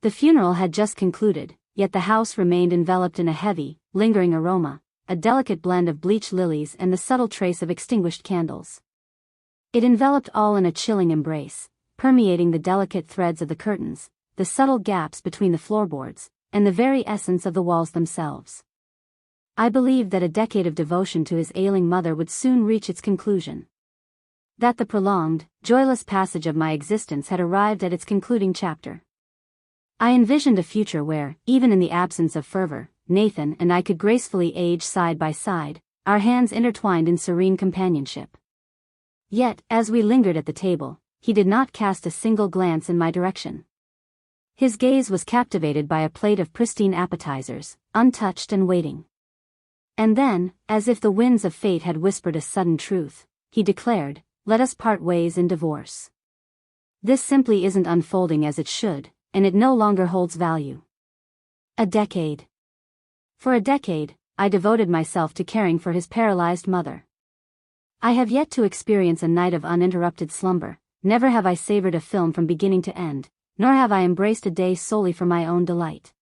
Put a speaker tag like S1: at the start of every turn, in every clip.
S1: The funeral had just concluded, yet the house remained enveloped in a heavy, lingering aroma, a delicate blend of bleached lilies and the subtle trace of extinguished candles. It enveloped all in a chilling embrace, permeating the delicate threads of the curtains, the subtle gaps between the floorboards, and the very essence of the walls themselves. I believed that a decade of devotion to his ailing mother would soon reach its conclusion. That the prolonged, joyless passage of my existence had arrived at its concluding chapter. I envisioned a future where, even in the absence of fervor, Nathan and I could gracefully age side by side, our hands intertwined in serene companionship. Yet, as we lingered at the table, he did not cast a single glance in my direction. His gaze was captivated by a plate of pristine appetizers, untouched and waiting. And then, as if the winds of fate had whispered a sudden truth, he declared, "Let us part ways in divorce. This simply isn't unfolding as it should, and it no longer holds value." A decade. For a decade, I devoted myself to caring for his paralyzed mother. I have yet to experience a night of uninterrupted slumber, never have I savored a film from beginning to end, nor have I embraced a day solely for my own delight.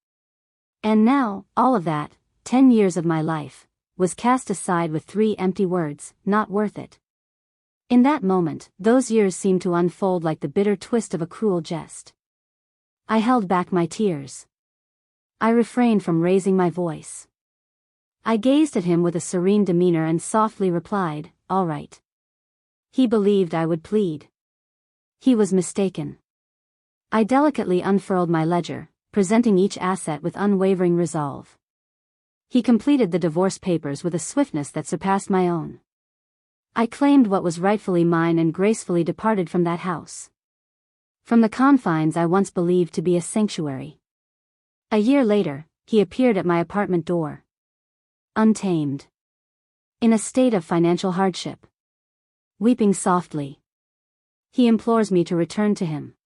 S1: And now, all of that, 10 years of my life, was cast aside with 3 empty words, "Not worth it." In that moment, those years seemed to unfold like the bitter twist of a cruel jest. I held back my tears. I refrained from raising my voice. I gazed at him with a serene demeanor and softly replied, "All right." He believed I would plead. He was mistaken. I delicately unfurled my ledger, presenting each asset with unwavering resolve. He completed the divorce papers with a swiftness that surpassed my own. I claimed what was rightfully mine and gracefully departed from that house. From the confines I once believed to be a sanctuary. A year later, he appeared at my apartment door. Untamed. In a state of financial hardship. Weeping softly. He implores me to return to him.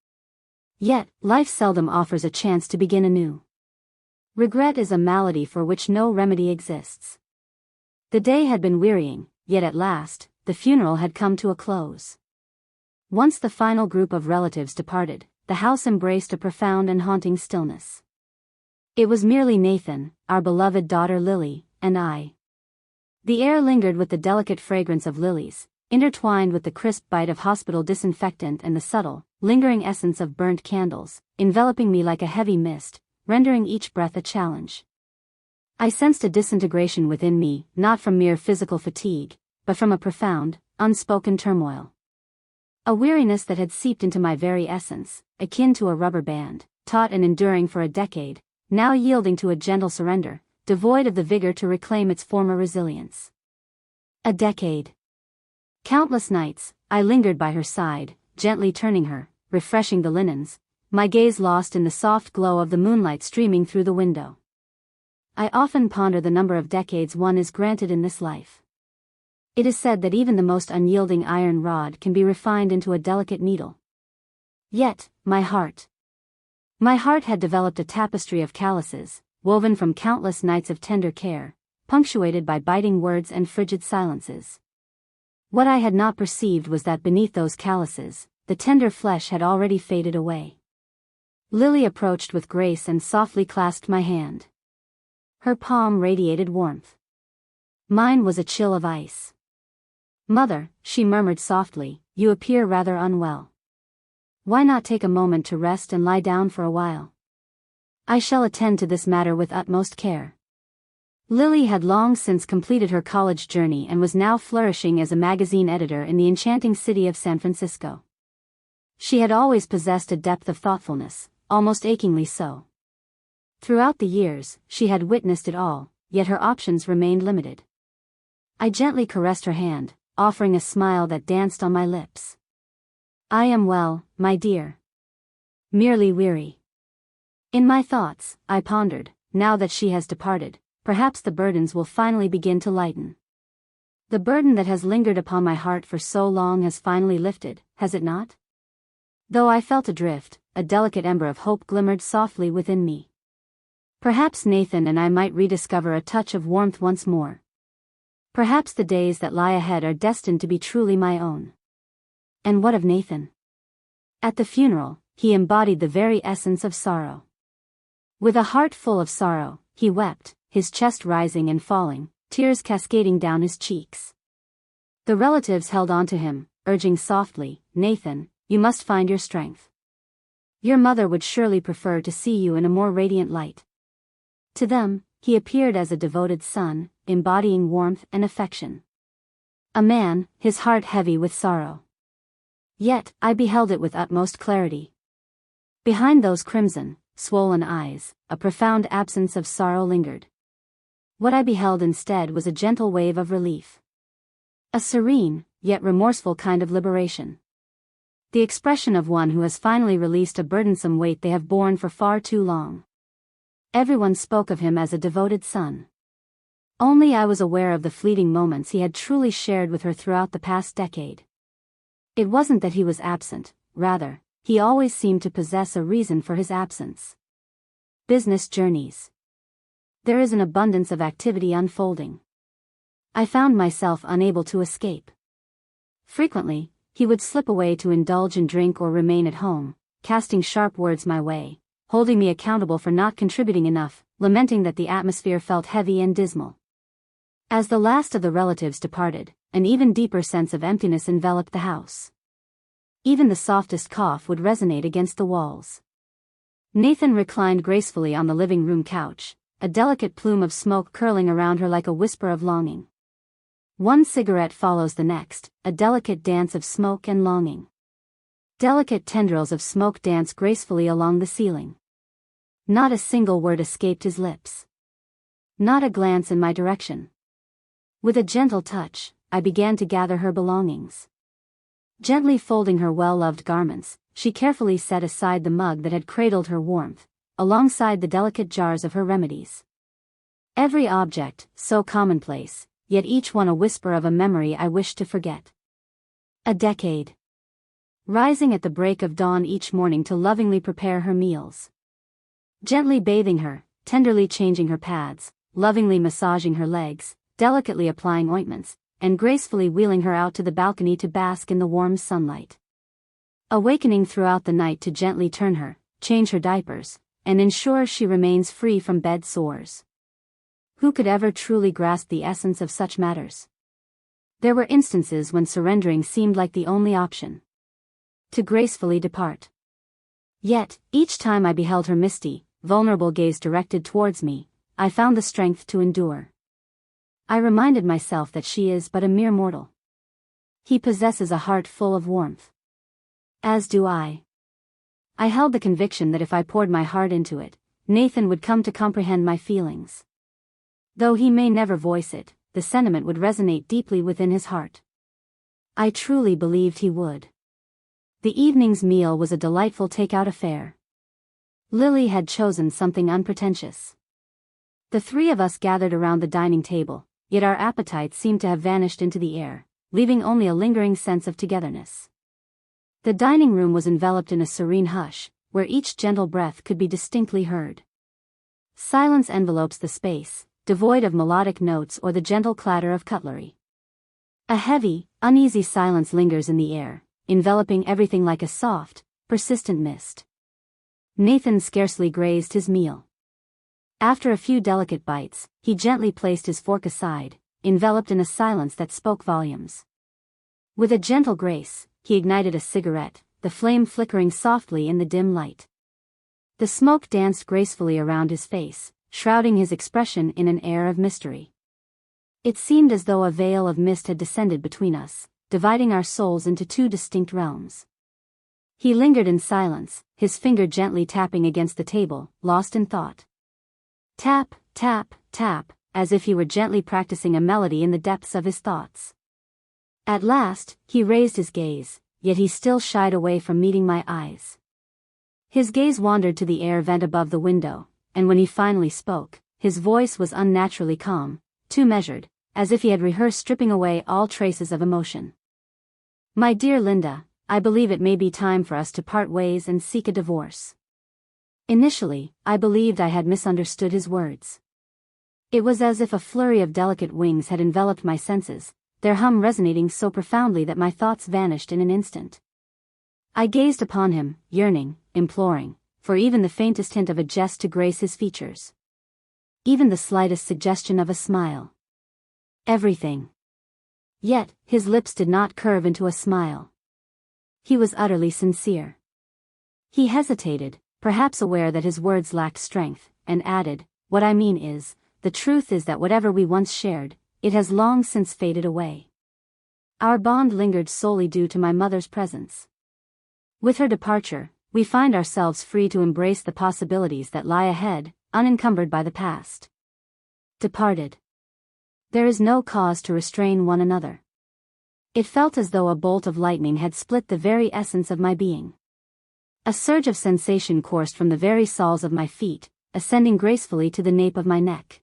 S1: Yet, life seldom offers a chance to begin anew. Regret is a malady for which no remedy exists. The day had been wearying, yet at last, the funeral had come to a close. Once the final group of relatives departed, the house embraced a profound and haunting stillness. It was merely Nathan, our beloved daughter Lily, and I. The air lingered with the delicate fragrance of lilies, intertwined with the crisp bite of hospital disinfectant and the subtle, lingering essence of burnt candles, enveloping me like a heavy mist, rendering each breath a challenge. I sensed a disintegration within me, not from mere physical fatigue, but from a profound, unspoken turmoil. A weariness that had seeped into my very essence, akin to a rubber band, taut and enduring for a decade, now yielding to a gentle surrender, devoid of the vigor to reclaim its former resilience. A decade. Countless nights, I lingered by her side, gently turning her, refreshing the linens, my gaze lost in the soft glow of the moonlight streaming through the window. I often ponder the number of decades one is granted in this life. It is said that even the most unyielding iron rod can be refined into a delicate needle. Yet, my heart had developed a tapestry of calluses, woven from countless nights of tender care, punctuated by biting words and frigid silences. What I had not perceived was that beneath those calluses, the tender flesh had already faded away. Lily approached with grace and softly clasped my hand. Her palm radiated warmth. Mine was a chill of ice. "Mother," she murmured softly, "you appear rather unwell. Why not take a moment to rest and lie down for a while? I shall attend to this matter with utmost care." Lily had long since completed her college journey and was now flourishing as a magazine editor in the enchanting city of San Francisco. She had always possessed a depth of thoughtfulness, almost achingly so. Throughout the years, she had witnessed it all, yet her options remained limited. I gently caressed her hand, offering a smile that danced on my lips. "I am well, my dear. Merely weary." In my thoughts, I pondered, now that she has departed, perhaps the burdens will finally begin to lighten. The burden that has lingered upon my heart for so long has finally lifted, has it not? Though I felt adrift, a delicate ember of hope glimmered softly within me. Perhaps Nathan and I might rediscover a touch of warmth once more. Perhaps the days that lie ahead are destined to be truly my own. And what of Nathan? At the funeral, he embodied the very essence of sorrow. With a heart full of sorrow, he wept, his chest rising and falling, tears cascading down his cheeks. The relatives held on to him, urging softly, "Nathan, you must find your strength. Your mother would surely prefer to see you in a more radiant light." To them, he appeared as a devoted son, embodying warmth and affection. A man, his heart heavy with sorrow. Yet, I beheld it with utmost clarity. Behind those crimson, swollen eyes, a profound absence of sorrow lingered. What I beheld instead was a gentle wave of relief. A serene, yet remorseful kind of liberation. The expression of one who has finally released a burdensome weight they have borne for far too long. Everyone spoke of him as a devoted son. Only I was aware of the fleeting moments he had truly shared with her throughout the past decade. It wasn't that he was absent, rather, he always seemed to possess a reason for his absence. Business journeys. There is an abundance of activity unfolding. I found myself unable to escape. Frequently, he would slip away to indulge in drink or remain at home, casting sharp words my way, holding me accountable for not contributing enough, lamenting that the atmosphere felt heavy and dismal. As the last of the relatives departed, an even deeper sense of emptiness enveloped the house. Even the softest cough would resonate against the walls. Nathan reclined gracefully on the living room couch, a delicate plume of smoke curling around her like a whisper of longing. One cigarette follows the next, a delicate dance of smoke and longing. Delicate tendrils of smoke dance gracefully along the ceiling. Not a single word escaped his lips. Not a glance in my direction. With a gentle touch, I began to gather her belongings. Gently folding her well-loved garments, she carefully set aside the mug that had cradled her warmth, alongside the delicate jars of her remedies. Every object, so commonplace, yet each one a whisper of a memory I wished to forget. A decade. Rising at the break of dawn each morning to lovingly prepare her meals. Gently bathing her, tenderly changing her pads, lovingly massaging her legs, delicately applying ointments, and gracefully wheeling her out to the balcony to bask in the warm sunlight. Awakening throughout the night to gently turn her, change her diapers, and ensure she remains free from bed sores. Who could ever truly grasp the essence of such matters? There were instances when surrendering seemed like the only option. To gracefully depart. Yet, each time I beheld her misty, vulnerable gaze directed towards me, I found the strength to endure. I reminded myself that she is but a mere mortal. He possesses a heart full of warmth. As do I. I held the conviction that if I poured my heart into it, Nathan would come to comprehend my feelings. Though he may never voice it, the sentiment would resonate deeply within his heart. I truly believed he would. The evening's meal was a delightful takeout affair. Lily had chosen something unpretentious. The three of us gathered around the dining table, yet our appetites seemed to have vanished into the air, leaving only a lingering sense of togetherness. The dining room was enveloped in a serene hush, where each gentle breath could be distinctly heard. Silence envelopes the space, devoid of melodic notes or the gentle clatter of cutlery. A heavy, uneasy silence lingers in the air, enveloping everything like a soft, persistent mist. Nathan scarcely grazed his meal. After a few delicate bites, he gently placed his fork aside, enveloped in a silence that spoke volumes. With a gentle grace, he ignited a cigarette, the flame flickering softly in the dim light. The smoke danced gracefully around his face, shrouding his expression in an air of mystery. It seemed as though a veil of mist had descended between us, dividing our souls into two distinct realms. He lingered in silence, his finger gently tapping against the table, lost in thought. Tap, tap, tap, as if he were gently practicing a melody in the depths of his thoughts. At last, he raised his gaze, yet he still shied away from meeting my eyes. His gaze wandered to the air vent above the window, and when he finally spoke, his voice was unnaturally calm, too measured, as if he had rehearsed stripping away all traces of emotion. My dear Linda, I believe it may be time for us to part ways and seek a divorce. Initially, I believed I had misunderstood his words. It was as if a flurry of delicate wings had enveloped my senses, their hum resonating so profoundly that my thoughts vanished in an instant. I gazed upon him, yearning, imploring, for even the faintest hint of a jest to grace his features. Even the slightest suggestion of a smile. Everything. Yet, his lips did not curve into a smile. He was utterly sincere. He hesitated, perhaps aware that his words lacked strength, and added, "What I mean is, the truth is that whatever we once shared, it has long since faded away. Our bond lingered solely due to my mother's presence. With her departure, we find ourselves free to embrace the possibilities that lie ahead, unencumbered by the past. Departed. There is no cause to restrain one another." It felt as though a bolt of lightning had split the very essence of my being. A surge of sensation coursed from the very soles of my feet, ascending gracefully to the nape of my neck.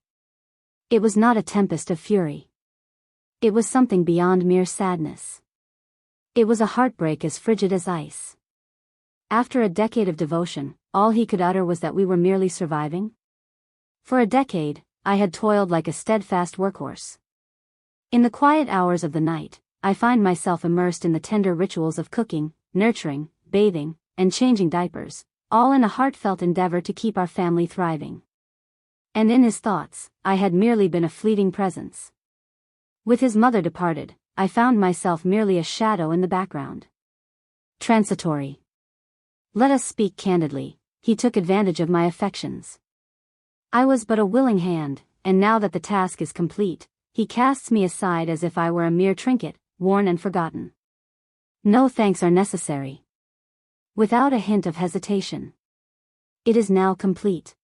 S1: It was not a tempest of fury. It was something beyond mere sadness. It was a heartbreak as frigid as ice. After a decade of devotion, all he could utter was that we were merely surviving? For a decade, I had toiled like a steadfast workhorse. In the quiet hours of the night, I find myself immersed in the tender rituals of cooking, nurturing, bathing, and changing diapers, all in a heartfelt endeavor to keep our family thriving. And in his thoughts, I had merely been a fleeting presence. With his mother departed, I found myself merely a shadow in the background. Transitory. Let us speak candidly, he took advantage of my affections. I was but a willing hand, and now that the task is complete, he casts me aside as if I were a mere trinket, worn and forgotten. No thanks are necessary. Without a hint of hesitation. It is now complete.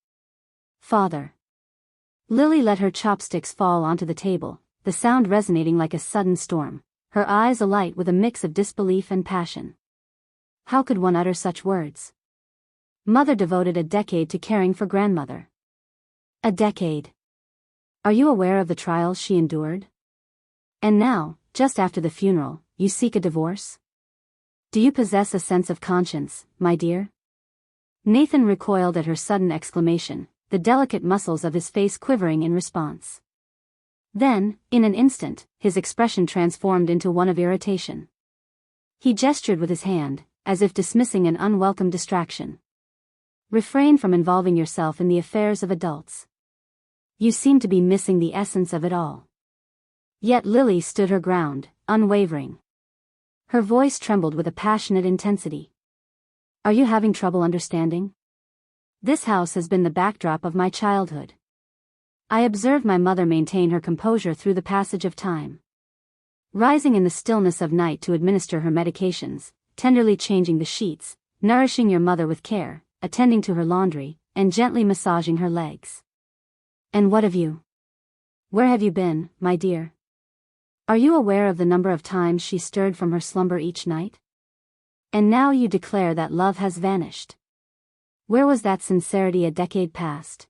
S1: Father. Lily let her chopsticks fall onto the table, the sound resonating like a sudden storm, her eyes alight with a mix of disbelief and passion. How could one utter such words? Mother devoted a decade to caring for grandmother. A decade. Are you aware of the trials she endured? And now, just after the funeral, you seek a divorce? Do you possess a sense of conscience, my dear? Nathan recoiled at her sudden exclamation, the delicate muscles of his face quivering in response. Then, in an instant, his expression transformed into one of irritation. He gestured with his hand, as if dismissing an unwelcome distraction. Refrain from involving yourself in the affairs of adults. You seem to be missing the essence of it all. Yet Lily stood her ground, unwavering. Her voice trembled with a passionate intensity. Are you having trouble understanding? This house has been the backdrop of my childhood. I observed my mother maintain her composure through the passage of time. Rising in the stillness of night to administer her medications, tenderly changing the sheets, nourishing your mother with care, attending to her laundry, and gently massaging her legs. And what of you? Where have you been, my dear? Are you aware of the number of times she stirred from her slumber each night? And now you declare that love has vanished. Where was that sincerity a decade past?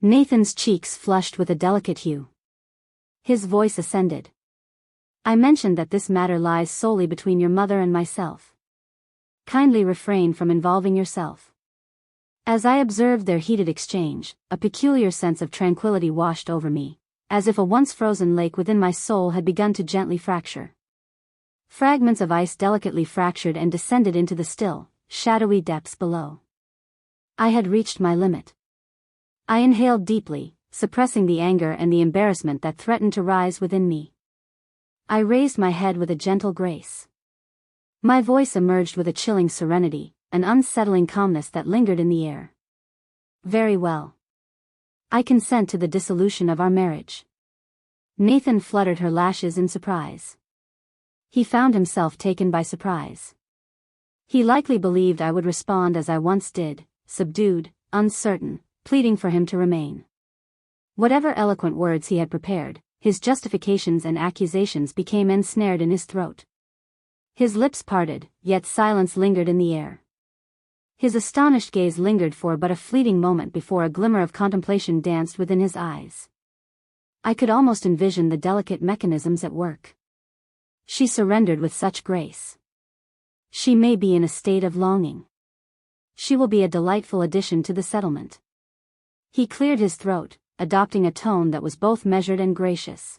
S1: Nathan's cheeks flushed with a delicate hue. His voice ascended. I mentioned that this matter lies solely between your mother and myself. Kindly refrain from involving yourself. As I observed their heated exchange, a peculiar sense of tranquility washed over me, as if a once frozen lake within my soul had begun to gently fracture. Fragments of ice delicately fractured and descended into the still, shadowy depths below. I had reached my limit. I inhaled deeply, suppressing the anger and the embarrassment that threatened to rise within me. I raised my head with a gentle grace. My voice emerged with a chilling serenity, an unsettling calmness that lingered in the air. Very well. I consent to the dissolution of our marriage. Nathan fluttered her lashes in surprise. He found himself taken by surprise. He likely believed I would respond as I once did, subdued, uncertain, pleading for him to remain. Whatever eloquent words he had prepared, his justifications and accusations became ensnared in his throat. His lips parted, yet silence lingered in the air. His astonished gaze lingered for but a fleeting moment before a glimmer of contemplation danced within his eyes. I could almost envision the delicate mechanisms at work. She surrendered with such grace. She may be in a state of longing. She will be a delightful addition to the settlement. He cleared his throat, adopting a tone that was both measured and gracious.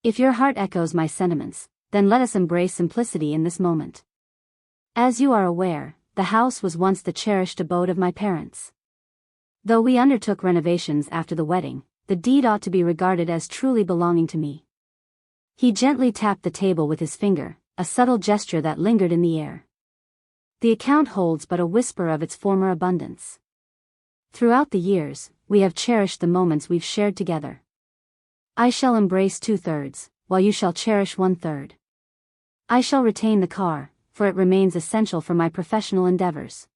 S1: If your heart echoes my sentiments, then let us embrace simplicity in this moment. As you are aware, the house was once the cherished abode of my parents. Though we undertook renovations after the wedding, the deed ought to be regarded as truly belonging to me. He gently tapped the table with his finger, a subtle gesture that lingered in the air. The account holds but a whisper of its former abundance. Throughout the years, we have cherished the moments we've shared together. I shall embrace 2/3, while you shall cherish 1/3. I shall retain the car, for it remains essential for my professional endeavors.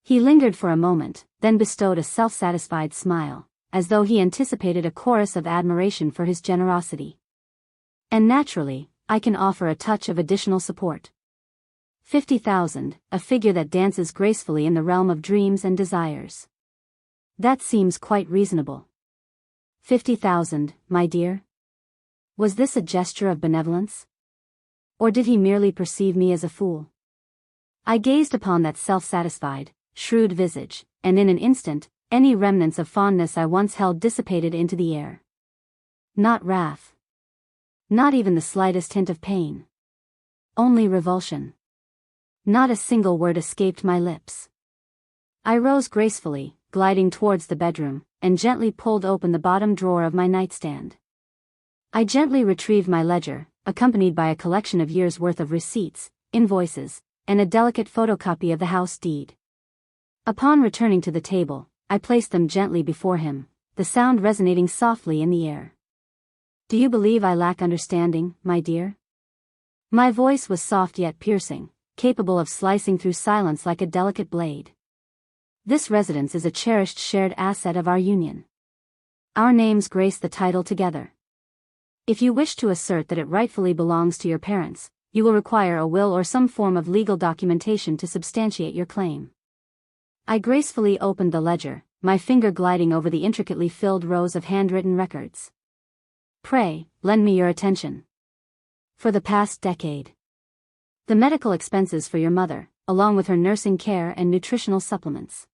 S1: He lingered for a moment, then bestowed a self-satisfied smile, as though he anticipated a chorus of admiration for his generosity. And naturally, I can offer a touch of additional support. 50,000, a figure that dances gracefully in the realm of dreams and desires. That seems quite reasonable. 50,000, my dear? Was this a gesture of benevolence? Or did he merely perceive me as a fool? I gazed upon that self-satisfied, shrewd visage, and in an instant, any remnants of fondness I once held dissipated into the air. Not wrath. Not even the slightest hint of pain. Only revulsion. Not a single word escaped my lips. I rose gracefully, gliding towards the bedroom, and gently pulled open the bottom drawer of my nightstand. I gently retrieved my ledger, accompanied by a collection of years' worth of receipts, invoices, and a delicate photocopy of the house deed. Upon returning to the table, I placed them gently before him, the sound resonating softly in the air. Do you believe I lack understanding, my dear? My voice was soft yet piercing, capable of slicing through silence like a delicate blade. This residence is a cherished shared asset of our union. Our names grace the title together. If you wish to assert that it rightfully belongs to your parents, you will require a will or some form of legal documentation to substantiate your claim. I gracefully opened the ledger, my finger gliding over the intricately filled rows of handwritten records. Pray, lend me your attention. For the past decade. The medical expenses for your mother, along with her nursing care and nutritional supplements.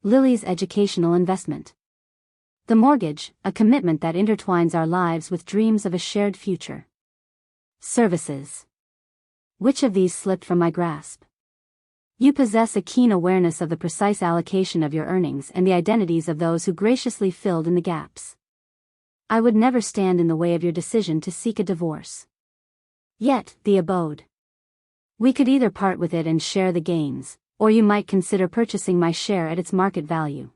S1: Lily's educational investment. The mortgage, a commitment that intertwines our lives with dreams of a shared future. Services. Which of these slipped from my grasp? You possess a keen awareness of the precise allocation of your earnings and the identities of those who graciously filled in the gaps. I would never stand in the way of your decision to seek a divorce. Yet, the abode. We could either part with it and share the gains, or you might consider purchasing my share at its market value.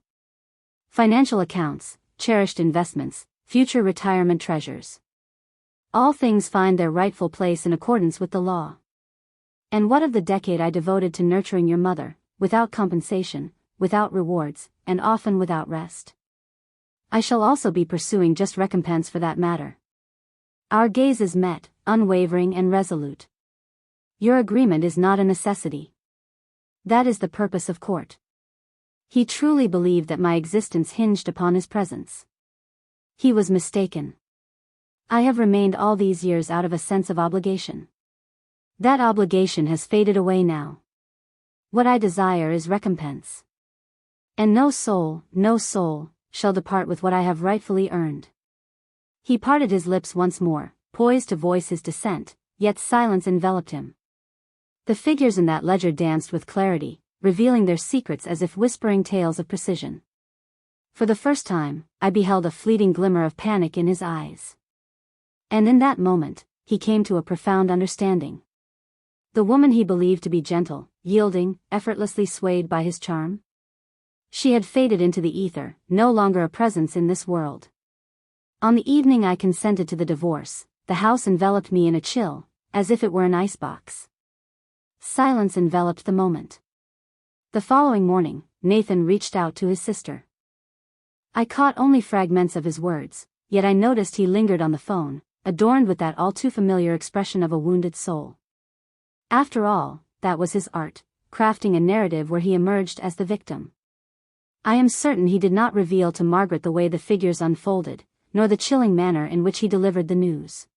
S1: Financial accounts, cherished investments, future retirement treasures. All things find their rightful place in accordance with the law. And what of the decade I devoted to nurturing your mother, without compensation, without rewards, and often without rest? I shall also be pursuing just recompense for that matter. Our gazes met, unwavering and resolute. Your agreement is not a necessity. That is the purpose of court. He truly believed that my existence hinged upon his presence. He was mistaken. I have remained all these years out of a sense of obligation. That obligation has faded away now. What I desire is recompense. And no soul, shall depart with what I have rightfully earned. He parted his lips once more, poised to voice his dissent, yet silence enveloped him. The figures in that ledger danced with clarity, revealing their secrets as if whispering tales of precision. For the first time, I beheld a fleeting glimmer of panic in his eyes. And in that moment, he came to a profound understanding. The woman he believed to be gentle, yielding, effortlessly swayed by his charm? She had faded into the ether, no longer a presence in this world. On the evening I consented to the divorce, the house enveloped me in a chill, as if it were an icebox. Silence enveloped the moment. The following morning, Nathan reached out to his sister. I caught only fragments of his words, yet I noticed he lingered on the phone, adorned with that all-too-familiar expression of a wounded soul. After all, that was his art, crafting a narrative where he emerged as the victim. I am certain he did not reveal to Margaret the way the figures unfolded, nor the chilling manner in which he delivered the news.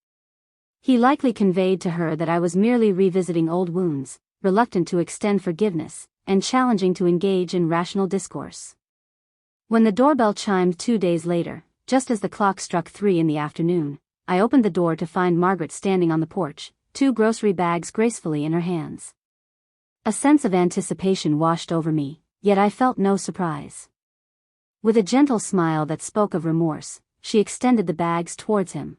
S1: He likely conveyed to her that I was merely revisiting old wounds, reluctant to extend forgiveness, and challenging to engage in rational discourse. When the doorbell chimed 2 days later, just as the clock struck 3 in the afternoon, I opened the door to find Margaret standing on the porch, 2 grocery bags gracefully in her hands. A sense of anticipation washed over me, yet I felt no surprise. With a gentle smile that spoke of remorse, she extended the bags towards him.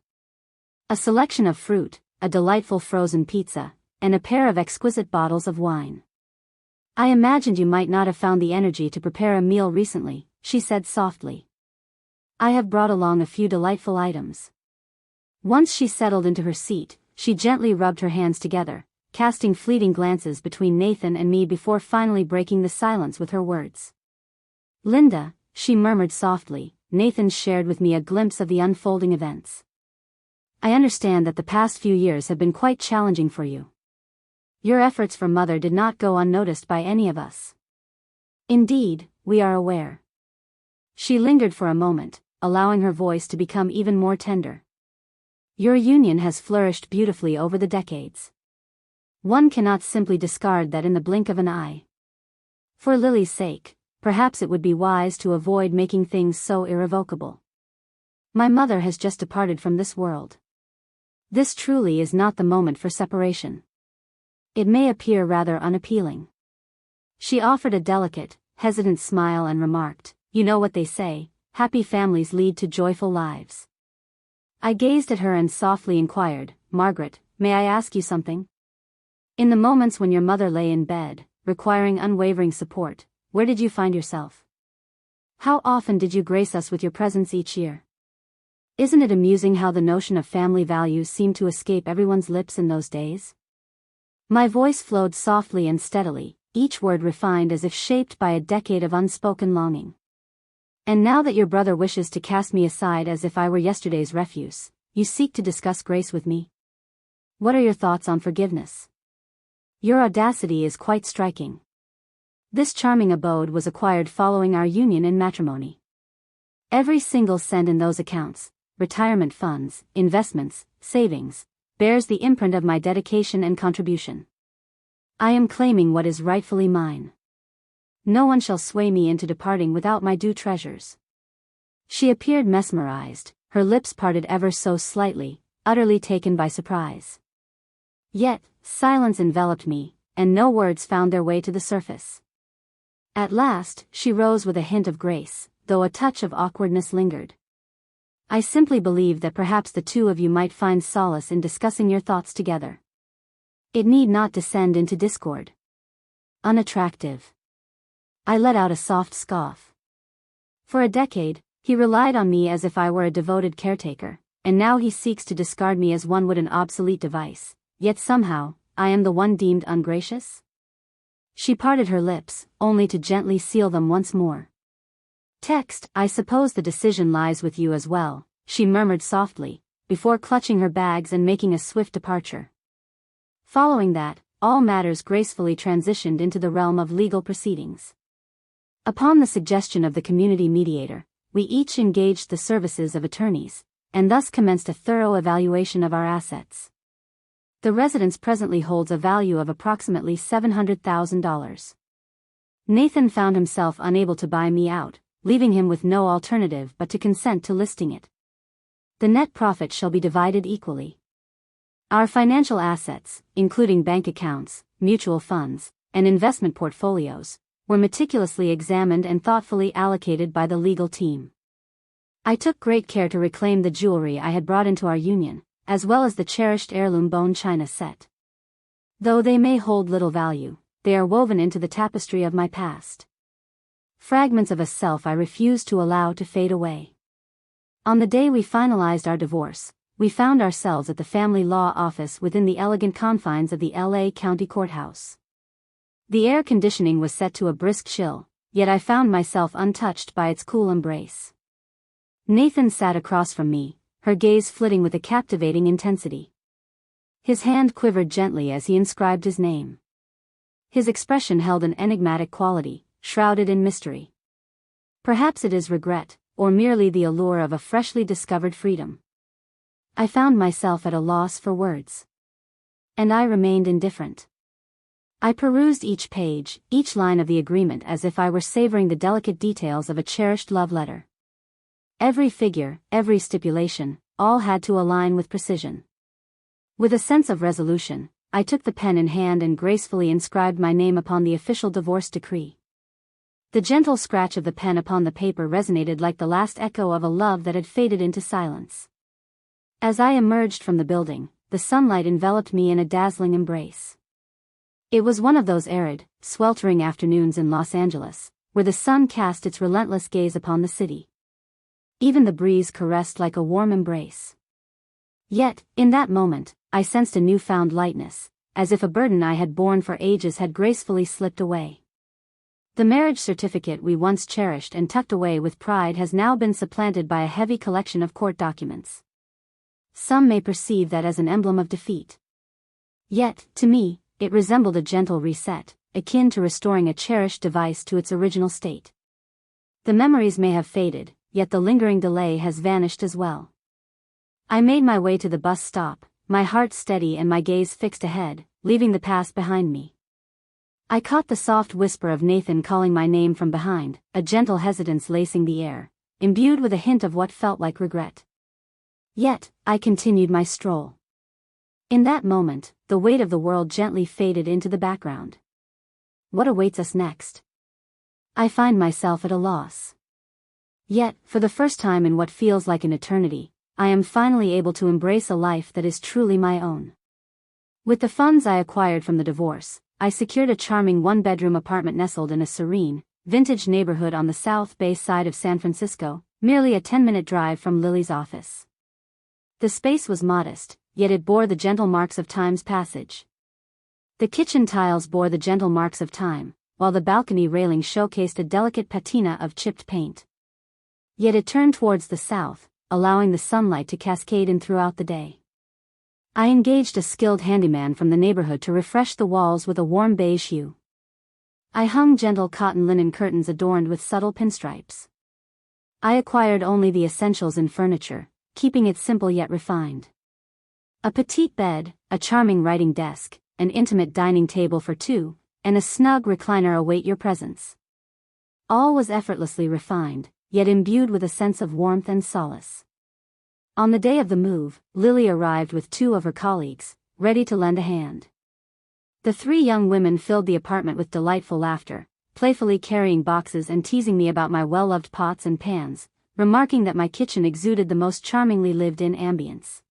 S1: A selection of fruit, a delightful frozen pizza, and a pair of exquisite bottles of wine. I imagined you might not have found the energy to prepare a meal recently, she said softly. I have brought along a few delightful items. Once she settled into her seat, she gently rubbed her hands together, casting fleeting glances between Nathan and me before finally breaking the silence with her words. Linda, she murmured softly, Nathan shared with me a glimpse of the unfolding events. I understand that the past few years have been quite challenging for you. Your efforts for Mother did not go unnoticed by any of us. Indeed, we are aware. She lingered for a moment, allowing her voice to become even more tender. Your union has flourished beautifully over the decades. One cannot simply discard that in the blink of an eye. For Lily's sake, perhaps it would be wise to avoid making things so irrevocable. My mother has just departed from this world. This truly is not the moment for separation. It may appear rather unappealing. She offered a delicate, hesitant smile and remarked, you know what they say, happy families lead to joyful lives. I gazed at her and softly inquired, Margaret, may I ask you something? In the moments when your mother lay in bed, requiring unwavering support, where did you find yourself? How often did you grace us with your presence each year? Isn't it amusing how the notion of family values seemed to escape everyone's lips in those days? My voice flowed softly and steadily, each word refined as if shaped by a decade of unspoken longing. And now that your brother wishes to cast me aside as if I were yesterday's refuse, you seek to discuss grace with me? What are your thoughts on forgiveness? Your audacity is quite striking. This charming abode was acquired following our union in matrimony. Every single cent in those accounts, retirement funds, investments, savings, bears the imprint of my dedication and contribution. I am claiming what is rightfully mine. No one shall sway me into departing without my due treasures. She appeared mesmerized, her lips parted ever so slightly, utterly taken by surprise. Yet, silence enveloped me, and no words found their way to the surface. At last, she rose with a hint of grace, though a touch of awkwardness lingered. I simply believed that perhaps the two of you might find solace in discussing your thoughts together. It need not descend into discord. Unattractive. I let out a soft scoff. For a decade, he relied on me as if I were a devoted caretaker, and now he seeks to discard me as one would an obsolete device, yet somehow, I am the one deemed ungracious? She parted her lips, only to gently seal them once more. Text, I suppose the decision lies with you as well, she murmured softly, before clutching her bags and making a swift departure. Following that, all matters gracefully transitioned into the realm of legal proceedings. Upon the suggestion of the community mediator, we each engaged the services of attorneys, and thus commenced a thorough evaluation of our assets. The residence presently holds a value of approximately $700,000. Nathan found himself unable to buy me out, leaving him with no alternative but to consent to listing it. The net profit shall be divided equally. Our financial assets, including bank accounts, mutual funds, and investment portfolios, were meticulously examined and thoughtfully allocated by the legal team. I took great care to reclaim the jewelry I had brought into our union, as well as the cherished heirloom bone china set. Though they may hold little value, they are woven into the tapestry of my past. Fragments of a self I refuse to allow to fade away. On the day we finalized our divorce, we found ourselves at the family law office within the elegant confines of the LA County Courthouse. The air conditioning was set to a brisk chill, yet I found myself untouched by its cool embrace. Nathan sat across from me, her gaze flitting with a captivating intensity. His hand quivered gently as he inscribed his name. His expression held an enigmatic quality, shrouded in mystery. Perhaps it is regret, or merely the allure of a freshly discovered freedom. I found myself at a loss for words. And I remained indifferent. I perused each page, each line of the agreement as if I were savoring the delicate details of a cherished love letter. Every figure, every stipulation, all had to align with precision. With a sense of resolution, I took the pen in hand and gracefully inscribed my name upon the official divorce decree. The gentle scratch of the pen upon the paper resonated like the last echo of a love that had faded into silence. As I emerged from the building, the sunlight enveloped me in a dazzling embrace. It was one of those arid, sweltering afternoons in Los Angeles, where the sun cast its relentless gaze upon the city. Even the breeze caressed like a warm embrace. Yet, in that moment, I sensed a newfound lightness, as if a burden I had borne for ages had gracefully slipped away. The marriage certificate we once cherished and tucked away with pride has now been supplanted by a heavy collection of court documents. Some may perceive that as an emblem of defeat. Yet, to me, it resembled a gentle reset, akin to restoring a cherished device to its original state. The memories may have faded, yet the lingering delay has vanished as well. I made my way to the bus stop, my heart steady and my gaze fixed ahead, leaving the past behind me. I caught the soft whisper of Nathan calling my name from behind, a gentle hesitance lacing the air, imbued with a hint of what felt like regret. Yet, I continued my stroll. In that moment, the weight of the world gently faded into the background. What awaits us next? I find myself at a loss. Yet, for the first time in what feels like an eternity, I am finally able to embrace a life that is truly my own. With the funds I acquired from the divorce, I secured a charming one-bedroom apartment nestled in a serene, vintage neighborhood on the South Bay side of San Francisco, merely a 10-minute drive from Lily's office. The space was modest, yet it bore the gentle marks of time's passage. The kitchen tiles bore the gentle marks of time, while the balcony railing showcased a delicate patina of chipped paint. Yet it turned towards the south, allowing the sunlight to cascade in throughout the day. I engaged a skilled handyman from the neighborhood to refresh the walls with a warm beige hue. I hung gentle cotton linen curtains adorned with subtle pinstripes. I acquired only the essentials in furniture, keeping it simple yet refined. A petite bed, a charming writing desk, an intimate dining table for two, and a snug recliner await your presence. All was effortlessly refined, yet imbued with a sense of warmth and solace. On the day of the move, Lily arrived with two of her colleagues, ready to lend a hand. The three young women filled the apartment with delightful laughter, playfully carrying boxes and teasing me about my well-loved pots and pans, remarking that my kitchen exuded the most charmingly lived-in ambience.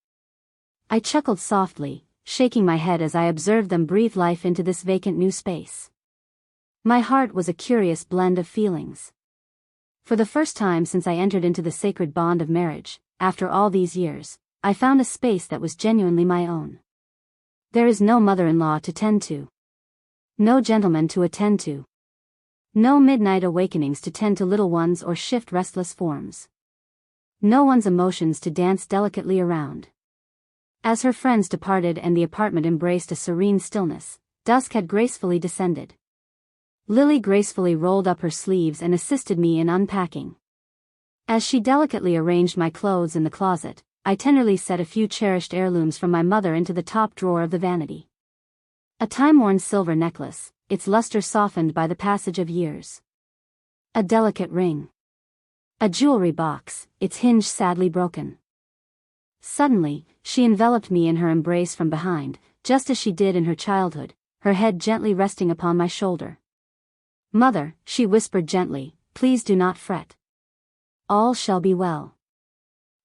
S1: I chuckled softly, shaking my head as I observed them breathe life into this vacant new space. My heart was a curious blend of feelings. For the first time since I entered into the sacred bond of marriage, after all these years, I found a space that was genuinely my own. There is no mother-in-law to tend to. No gentleman to attend to. No midnight awakenings to tend to little ones or shift restless forms. No one's emotions to dance delicately around. As her friends departed and the apartment embraced a serene stillness, dusk had gracefully descended. Lily gracefully rolled up her sleeves and assisted me in unpacking. As she delicately arranged my clothes in the closet, I tenderly set a few cherished heirlooms from my mother into the top drawer of the vanity. A time-worn silver necklace, its luster softened by the passage of years. A delicate ring. A jewelry box, its hinge sadly broken. Suddenly, she enveloped me in her embrace from behind, just as she did in her childhood, her head gently resting upon my shoulder. "Mother," she whispered gently, "please do not fret. All shall be well."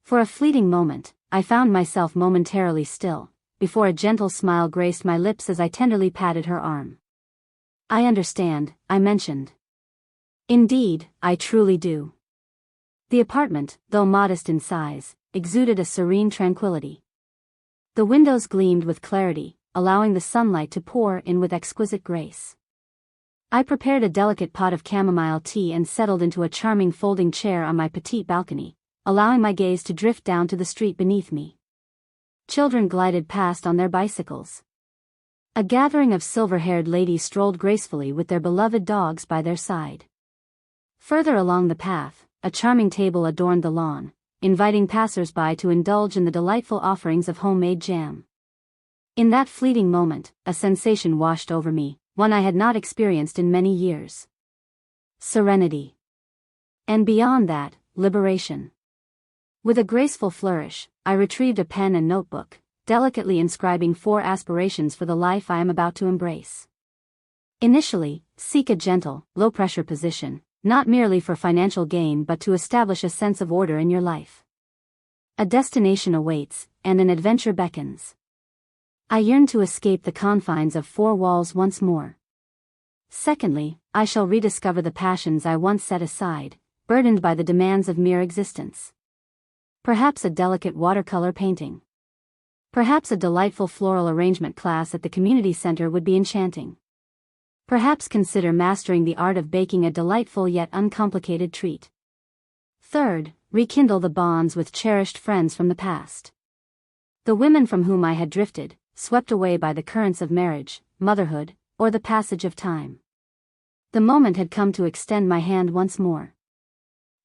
S1: For a fleeting moment, I found myself momentarily still, before a gentle smile graced my lips as I tenderly patted her arm. "I understand," I mentioned. "Indeed, I truly do." The apartment, though modest in size, exuded a serene tranquility. The windows gleamed with clarity, allowing the sunlight to pour in with exquisite grace. I prepared a delicate pot of chamomile tea and settled into a charming folding chair on my petite balcony, allowing my gaze to drift down to the street beneath me. Children glided past on their bicycles. A gathering of silver-haired ladies strolled gracefully with their beloved dogs by their side. Further along the path, a charming table adorned the lawn, inviting passers-by to indulge in the delightful offerings of homemade jam. In that fleeting moment, a sensation washed over me, one I had not experienced in many years. Serenity. And beyond that, liberation. With a graceful flourish, I retrieved a pen and notebook, delicately inscribing 4 aspirations for the life I am about to embrace. Initially, seek a gentle, low-pressure position, not merely for financial gain but to establish a sense of order in your life. A destination awaits, and an adventure beckons. I yearn to escape the confines of 4 walls once more. Secondly, I shall rediscover the passions I once set aside, burdened by the demands of mere existence. Perhaps a delicate watercolor painting. Perhaps a delightful floral arrangement class at the community center would be enchanting. Perhaps consider mastering the art of baking a delightful yet uncomplicated treat. Third, rekindle the bonds with cherished friends from the past. The women from whom I had drifted, swept away by the currents of marriage, motherhood, or the passage of time. The moment had come to extend my hand once more.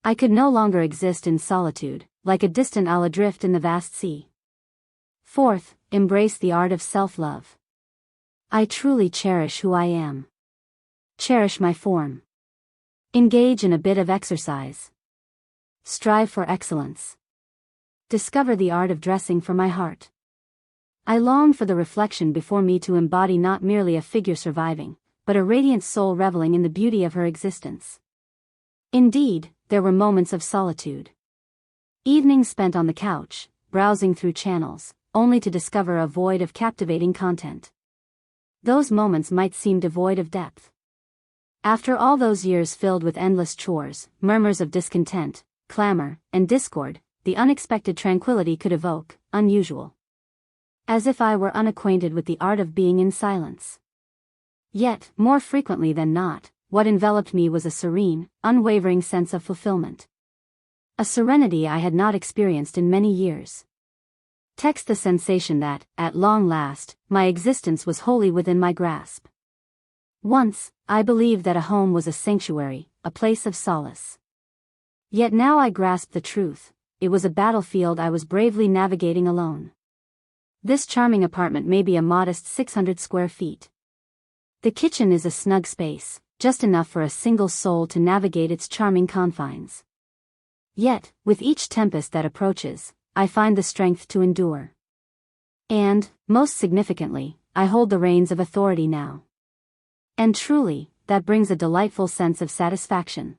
S1: I could no longer exist in solitude, like a distant isle adrift in the vast sea. Fourth, embrace the art of self-love. I truly cherish who I am. Cherish my form. Engage in a bit of exercise. Strive for excellence. Discover the art of dressing for my heart. I long for the reflection before me to embody not merely a figure surviving, but a radiant soul reveling in the beauty of her existence. Indeed, there were moments of solitude. Evenings spent on the couch, browsing through channels, only to discover a void of captivating content. Those moments might seem devoid of depth. After all those years filled with endless chores, murmurs of discontent, clamor, and discord, the unexpected tranquility could evoke, unusual. As if I were unacquainted with the art of being in silence. Yet, more frequently than not, what enveloped me was a serene, unwavering sense of fulfillment. A serenity I had not experienced in many years. Text the sensation that, at long last, my existence was wholly within my grasp. Once, I believed that a home was a sanctuary, a place of solace. Yet now I grasped the truth, it was a battlefield I was bravely navigating alone. This charming apartment may be a modest 600 square feet. The kitchen is a snug space, just enough for a single soul to navigate its charming confines. Yet, with each tempest that approaches, I find the strength to endure. And, most significantly, I hold the reins of authority now. And truly, that brings a delightful sense of satisfaction.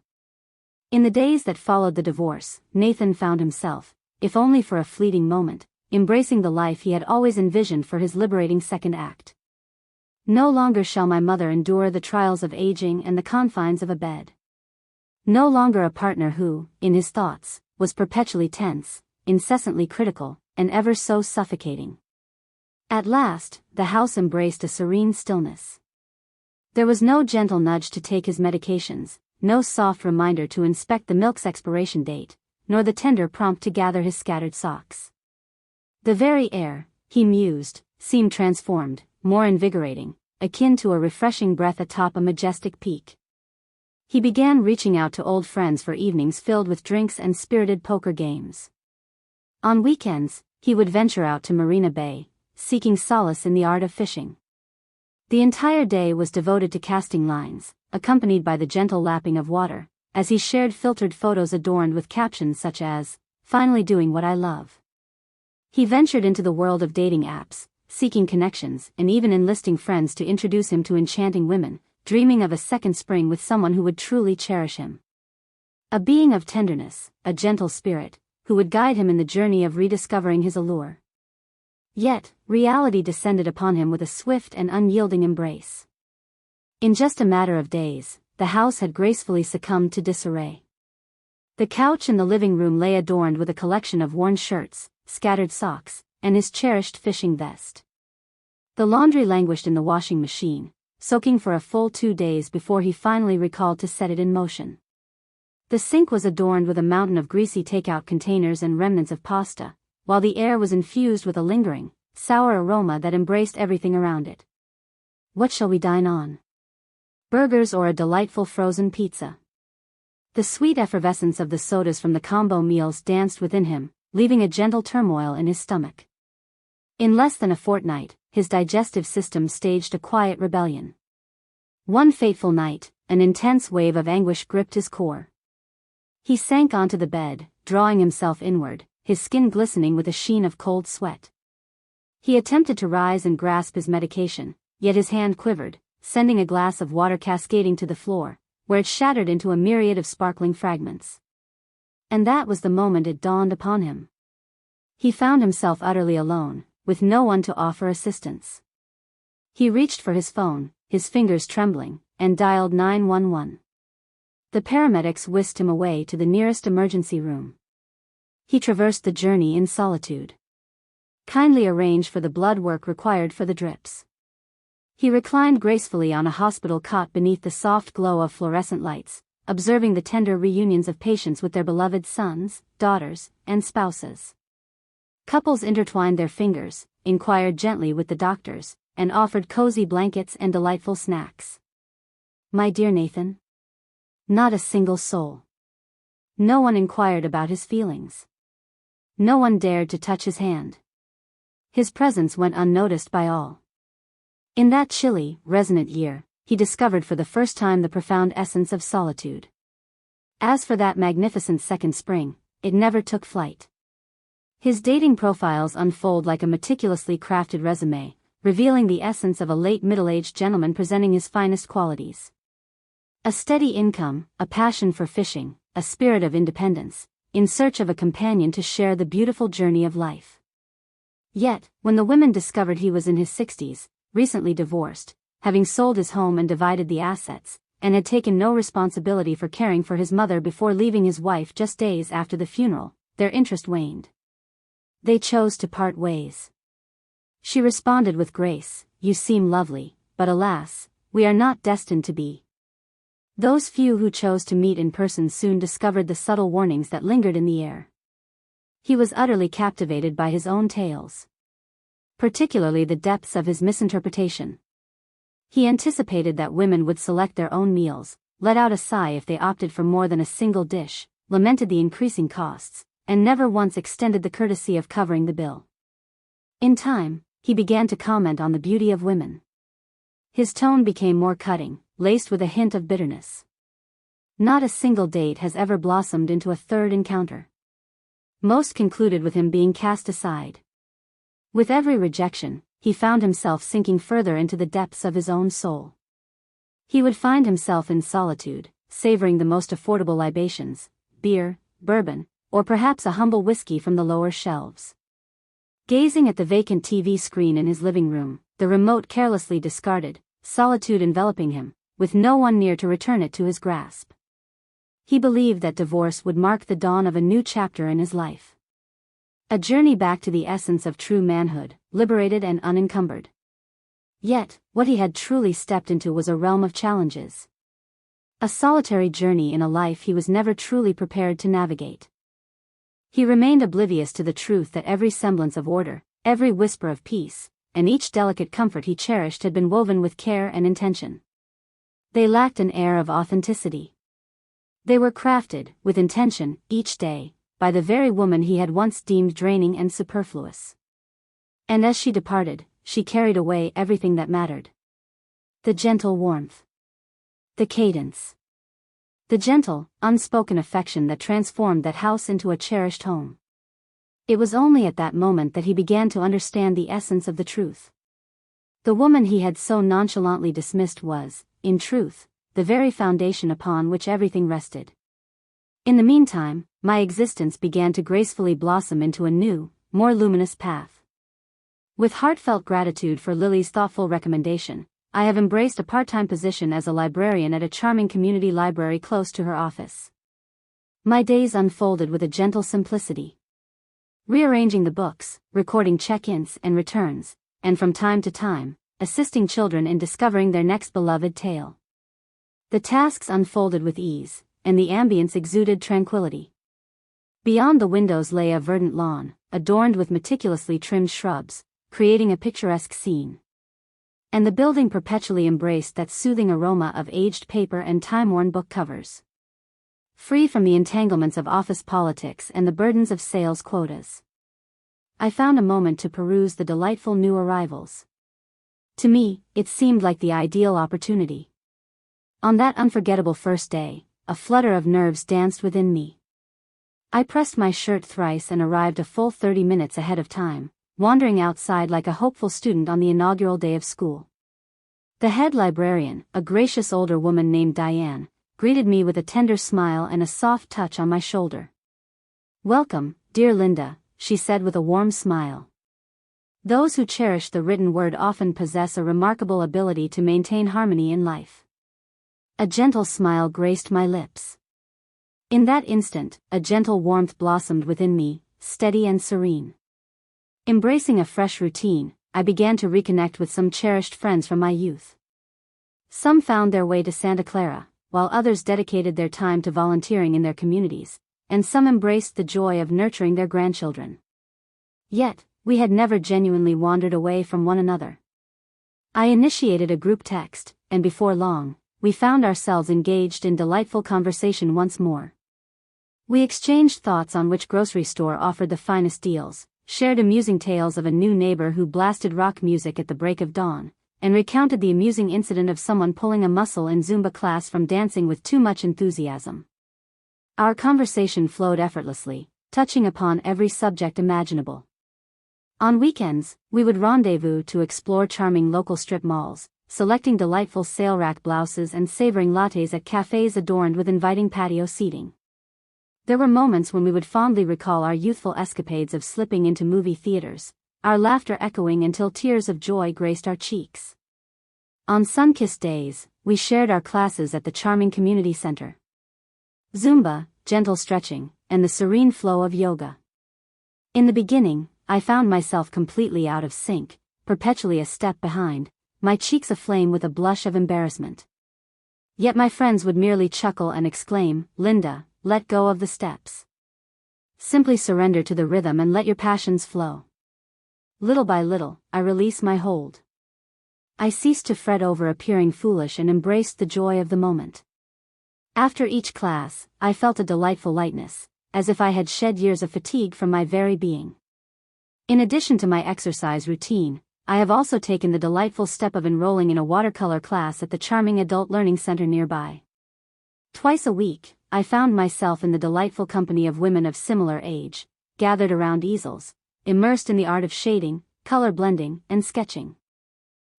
S1: In the days that followed the divorce, Nathan found himself, if only for a fleeting moment, embracing the life he had always envisioned for his liberating second act. No longer shall my mother endure the trials of aging and the confines of a bed. No longer a partner who, in his thoughts, was perpetually tense, incessantly critical, and ever so suffocating. At last, the house embraced a serene stillness. There was no gentle nudge to take his medications, no soft reminder to inspect the milk's expiration date, nor the tender prompt to gather his scattered socks. The very air, he mused, seemed transformed, more invigorating, akin to a refreshing breath atop a majestic peak. He began reaching out to old friends for evenings filled with drinks and spirited poker games. On weekends, he would venture out to Marina Bay, seeking solace in the art of fishing. The entire day was devoted to casting lines, accompanied by the gentle lapping of water, as he shared filtered photos adorned with captions such as, "Finally doing what I love." He ventured into the world of dating apps, seeking connections and even enlisting friends to introduce him to enchanting women, dreaming of a second spring with someone who would truly cherish him. A being of tenderness, a gentle spirit, who would guide him in the journey of rediscovering his allure. Yet, reality descended upon him with a swift and unyielding embrace. In just a matter of days, the house had gracefully succumbed to disarray. The couch in the living room lay adorned with a collection of worn shirts, scattered socks, and his cherished fishing vest. The laundry languished in the washing machine, soaking for a full 2 days before he finally recalled to set it in motion. The sink was adorned with a mountain of greasy takeout containers and remnants of pasta, while the air was infused with a lingering, sour aroma that embraced everything around it. What shall we dine on? Burgers or a delightful frozen pizza? The sweet effervescence of the sodas from the combo meals danced within him, leaving a gentle turmoil in his stomach. In less than a fortnight, his digestive system staged a quiet rebellion. One fateful night, an intense wave of anguish gripped his core. He sank onto the bed, drawing himself inward, his skin glistening with a sheen of cold sweat. He attempted to rise and grasp his medication, yet his hand quivered, sending a glass of water cascading to the floor, where it shattered into a myriad of sparkling fragments. And that was the moment it dawned upon him. He found himself utterly alone, with no one to offer assistance. He reached for his phone, his fingers trembling, and dialed 911. The paramedics whisked him away to the nearest emergency room. He traversed the journey in solitude. Kindly arrange for the blood work required for the drips. He reclined gracefully on a hospital cot beneath the soft glow of fluorescent lights, observing the tender reunions of patients with their beloved sons, daughters, and spouses. Couples intertwined their fingers, inquired gently with the doctors, and offered cozy blankets and delightful snacks. My dear Nathan? Not a single soul. No one inquired about his feelings. No one dared to touch his hand. His presence went unnoticed by all. In that chilly, resonant year, he discovered for the first time the profound essence of solitude. As for that magnificent second spring, it never took flight. His dating profiles unfold like a meticulously crafted resume, revealing the essence of a late middle-aged gentleman presenting his finest qualities. A steady income, a passion for fishing, a spirit of independence, in search of a companion to share the beautiful journey of life. Yet, when the women discovered he was in his 60s, recently divorced, having sold his home and divided the assets, and had taken no responsibility for caring for his mother before leaving his wife just days after the funeral, their interest waned. They chose to part ways. She responded with grace, "You seem lovely, but alas, we are not destined to be." Those few who chose to meet in person soon discovered the subtle warnings that lingered in the air. He was utterly captivated by his own tales. Particularly the depths of his misinterpretation. He anticipated that women would select their own meals, let out a sigh if they opted for more than a single dish, lamented the increasing costs, and never once extended the courtesy of covering the bill. In time, he began to comment on the beauty of women. His tone became more cutting, laced with a hint of bitterness. Not a single date has ever blossomed into a third encounter. Most concluded with him being cast aside. With every rejection, he found himself sinking further into the depths of his own soul. He would find himself in solitude, savoring the most affordable libations, beer, bourbon, or perhaps a humble whiskey from the lower shelves. Gazing at the vacant TV screen in his living room, the remote carelessly discarded, solitude enveloping him, with no one near to return it to his grasp. He believed that divorce would mark the dawn of a new chapter in his life. A journey back to the essence of true manhood, liberated and unencumbered. Yet, what he had truly stepped into was a realm of challenges. A solitary journey in a life he was never truly prepared to navigate. He remained oblivious to the truth that every semblance of order, every whisper of peace, and each delicate comfort he cherished had been woven with care and intention. They lacked an air of authenticity. They were crafted, with intention, each day, by the very woman he had once deemed draining and superfluous. And as she departed, she carried away everything that mattered. The gentle warmth. The cadence. The gentle, unspoken affection that transformed that house into a cherished home. It was only at that moment that he began to understand the essence of the truth. The woman he had so nonchalantly dismissed was, in truth, the very foundation upon which everything rested. In the meantime, my existence began to gracefully blossom into a new, more luminous path. With heartfelt gratitude for Lily's thoughtful recommendation, I have embraced a part-time position as a librarian at a charming community library close to her office. My days unfolded with a gentle simplicity. Rearranging the books, recording check-ins and returns, and from time to time, assisting children in discovering their next beloved tale. The tasks unfolded with ease, and the ambience exuded tranquility. Beyond the windows lay a verdant lawn, adorned with meticulously trimmed shrubs, creating a picturesque scene. And the building perpetually embraced that soothing aroma of aged paper and time-worn book covers. Free from the entanglements of office politics and the burdens of sales quotas, I found a moment to peruse the delightful new arrivals. To me, it seemed like the ideal opportunity. On that unforgettable first day, a flutter of nerves danced within me. I pressed my shirt thrice and arrived a full 30 minutes ahead of time, wandering outside like a hopeful student on the inaugural day of school. The head librarian, a gracious older woman named Diane, greeted me with a tender smile and a soft touch on my shoulder. "Welcome, dear Linda," she said with a warm smile. Those who cherish the written word often possess a remarkable ability to maintain harmony in life. A gentle smile graced my lips. In that instant, a gentle warmth blossomed within me, steady and serene. Embracing a fresh routine, I began to reconnect with some cherished friends from my youth. Some found their way to Santa Clara, while others dedicated their time to volunteering in their communities, and some embraced the joy of nurturing their grandchildren. Yet, we had never genuinely wandered away from one another. I initiated a group text, and before long, we found ourselves engaged in delightful conversation once more. We exchanged thoughts on which grocery store offered the finest deals, shared amusing tales of a new neighbor who blasted rock music at the break of dawn, and recounted the amusing incident of someone pulling a muscle in Zumba class from dancing with too much enthusiasm. Our conversation flowed effortlessly, touching upon every subject imaginable. On weekends, we would rendezvous to explore charming local strip malls, selecting delightful sale rack blouses and savoring lattes at cafes adorned with inviting patio seating. There were moments when we would fondly recall our youthful escapades of slipping into movie theaters, our laughter echoing until tears of joy graced our cheeks. On sun-kissed days, we shared our classes at the charming community center. Zumba, gentle stretching, and the serene flow of yoga. In the beginning, I found myself completely out of sync, perpetually a step behind, my cheeks aflame with a blush of embarrassment. Yet my friends would merely chuckle and exclaim, "Linda, let go of the steps. Simply surrender to the rhythm and let your passions flow." Little by little, I released my hold. I ceased to fret over appearing foolish and embraced the joy of the moment. After each class, I felt a delightful lightness, as if I had shed years of fatigue from my very being. In addition to my exercise routine, I have also taken the delightful step of enrolling in a watercolor class at the charming adult learning center nearby. Twice a week, I found myself in the delightful company of women of similar age, gathered around easels, immersed in the art of shading, color blending, and sketching.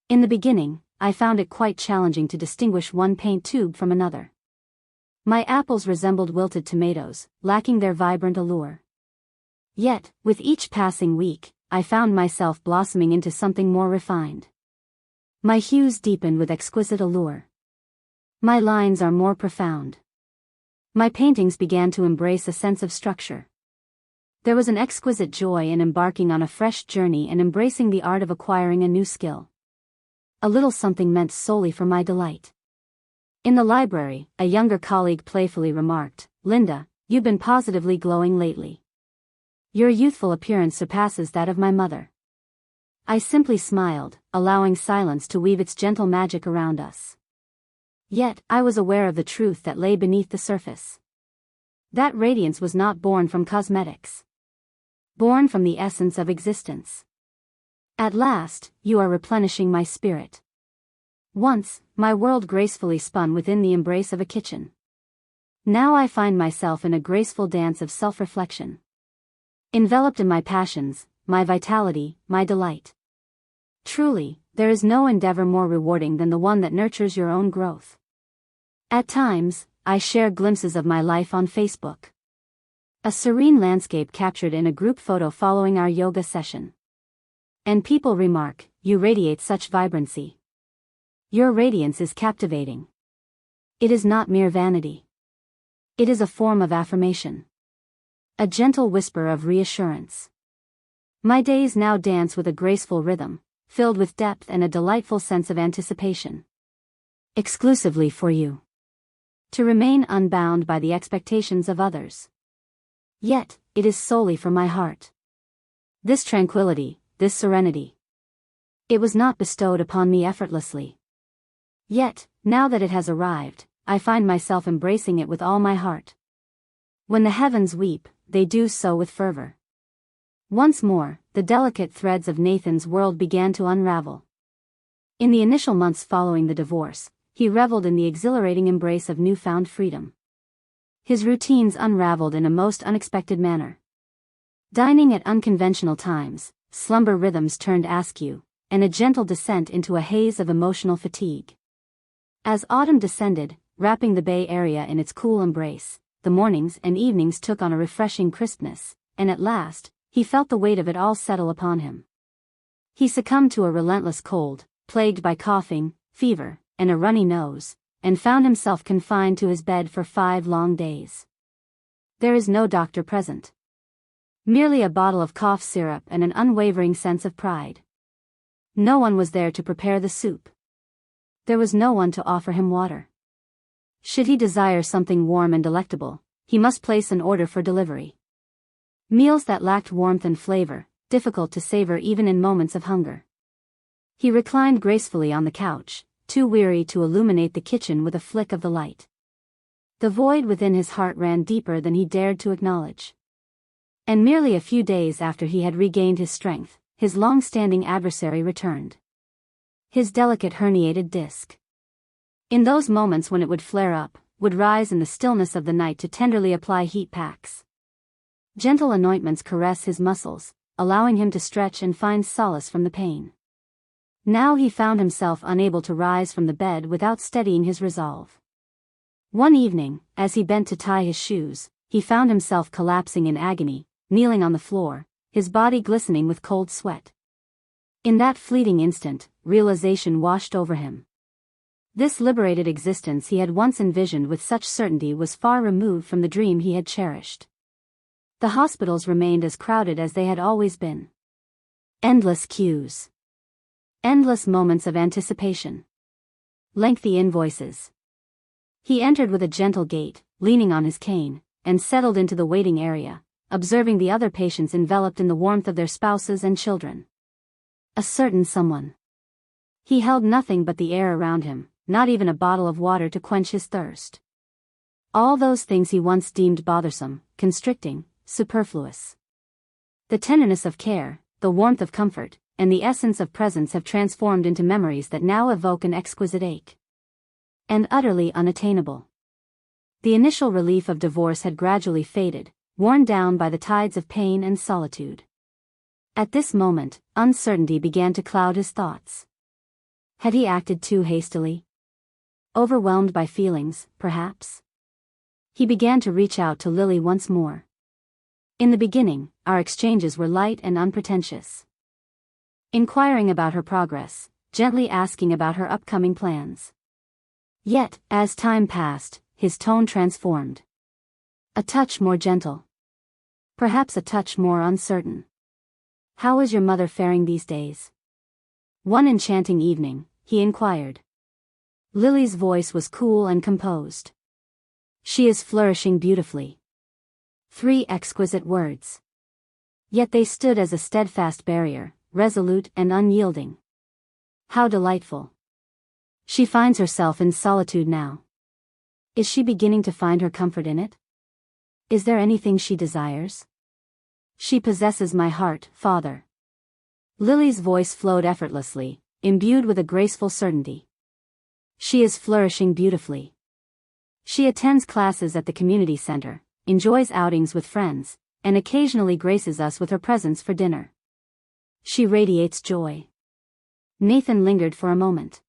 S1: In the beginning, I found it quite challenging to distinguish one paint tube from another. My apples resembled wilted tomatoes, lacking their vibrant allure. Yet, with each passing week, I found myself blossoming into something more refined. My hues deepened with exquisite allure. My lines are more profound. My paintings began to embrace a sense of structure. There was an exquisite joy in embarking on a fresh journey and embracing the art of acquiring a new skill. A little something meant solely for my delight. In the library, a younger colleague playfully remarked, "Linda, you've been positively glowing lately. Your youthful appearance surpasses that of my mother." I simply smiled, allowing silence to weave its gentle magic around us. Yet, I was aware of the truth that lay beneath the surface. That radiance was not born from cosmetics. Born from the essence of existence. At last, you are replenishing my spirit. Once, my world gracefully spun within the embrace of a kitchen. Now I find myself in a graceful dance of self-reflection. Enveloped in my passions, my vitality, my delight. Truly, there is no endeavor more rewarding than the one that nurtures your own growth. At times, I share glimpses of my life on Facebook. A serene landscape captured in a group photo following our yoga session. And people remark, "You radiate such vibrancy. Your radiance is captivating." It is not mere vanity. It is a form of affirmation. A gentle whisper of reassurance. My days now dance with a graceful rhythm, filled with depth and a delightful sense of anticipation. Exclusively for you. To remain unbound by the expectations of others. Yet, it is solely for my heart. This tranquility, this serenity. It was not bestowed upon me effortlessly. Yet, now that it has arrived, I find myself embracing it with all my heart. When the heavens weep, they do so with fervor. Once more, the delicate threads of Nathan's world began to unravel. In the initial months following the divorce, he reveled in the exhilarating embrace of newfound freedom. His routines unraveled in a most unexpected manner. Dining at unconventional times, slumber rhythms turned askew, and a gentle descent into a haze of emotional fatigue. As autumn descended, wrapping the Bay Area in its cool embrace, the mornings and evenings took on a refreshing crispness, and at last, he felt the weight of it all settle upon him. He succumbed to a relentless cold, plagued by coughing, fever, and a runny nose, and found himself confined to his bed for 5 long days. There is no doctor present. Merely a bottle of cough syrup and an unwavering sense of pride. No one was there to prepare the soup. There was no one to offer him water. Should he desire something warm and delectable, he must place an order for delivery. Meals that lacked warmth and flavor, difficult to savor even in moments of hunger. He reclined gracefully on the couch, too weary to illuminate the kitchen with a flick of the light. The void within his heart ran deeper than he dared to acknowledge. And merely a few days after he had regained his strength, his long-standing adversary returned. His delicate herniated disc. In those moments when it would flare up, would rise in the stillness of the night to tenderly apply heat packs. Gentle anointments caress his muscles, allowing him to stretch and find solace from the pain. Now he found himself unable to rise from the bed without steadying his resolve. One evening, as he bent to tie his shoes, he found himself collapsing in agony, kneeling on the floor, his body glistening with cold sweat. In that fleeting instant, realization washed over him. This liberated existence he had once envisioned with such certainty was far removed from the dream he had cherished. The hospitals remained as crowded as they had always been. Endless queues. Endless moments of anticipation. Lengthy invoices. He entered with a gentle gait, leaning on his cane, and settled into the waiting area, observing the other patients enveloped in the warmth of their spouses and children. A certain someone. He held nothing but the air around him, not even a bottle of water to quench his thirst. All those things he once deemed bothersome, constricting, superfluous. The tenderness of care, the warmth of comfort, and the essence of presence have transformed into memories that now evoke an exquisite ache. And utterly unattainable. The initial relief of divorce had gradually faded, worn down by the tides of pain and solitude. At this moment, uncertainty began to cloud his thoughts. Had he acted too hastily? Overwhelmed by feelings, perhaps? He began to reach out to Lily once more. In the beginning, our exchanges were light and unpretentious. Inquiring about her progress, gently asking about her upcoming plans. Yet, as time passed, his tone transformed. A touch more gentle. Perhaps a touch more uncertain. How is your mother faring these days? One enchanting evening, he inquired. Lily's voice was cool and composed. She is flourishing beautifully. 3 exquisite words. Yet they stood as a steadfast barrier, resolute and unyielding. How delightful. She finds herself in solitude now. Is she beginning to find her comfort in it? Is there anything she desires? She possesses my heart, Father. Lily's voice flowed effortlessly, imbued with a graceful certainty. She is flourishing beautifully. She attends classes at the community center, enjoys outings with friends, and occasionally graces us with her presence for dinner. She radiates joy. Nathan lingered for a moment.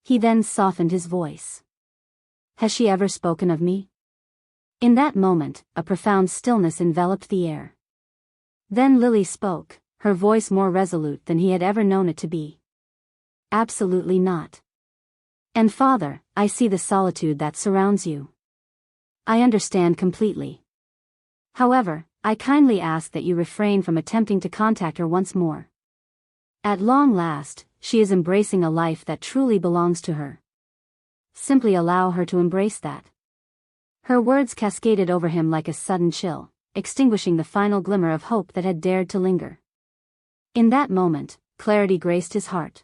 S1: He then softened his voice. Has she ever spoken of me? In that moment, a profound stillness enveloped the air. Then Lily spoke, her voice more resolute than he had ever known it to be. Absolutely not. And Father, I see the solitude that surrounds you. I understand completely. However, I kindly ask that you refrain from attempting to contact her once more. At long last, she is embracing a life that truly belongs to her. Simply allow her to embrace that. Her words cascaded over him like a sudden chill, extinguishing the final glimmer of hope that had dared to linger. In that moment, clarity graced his heart.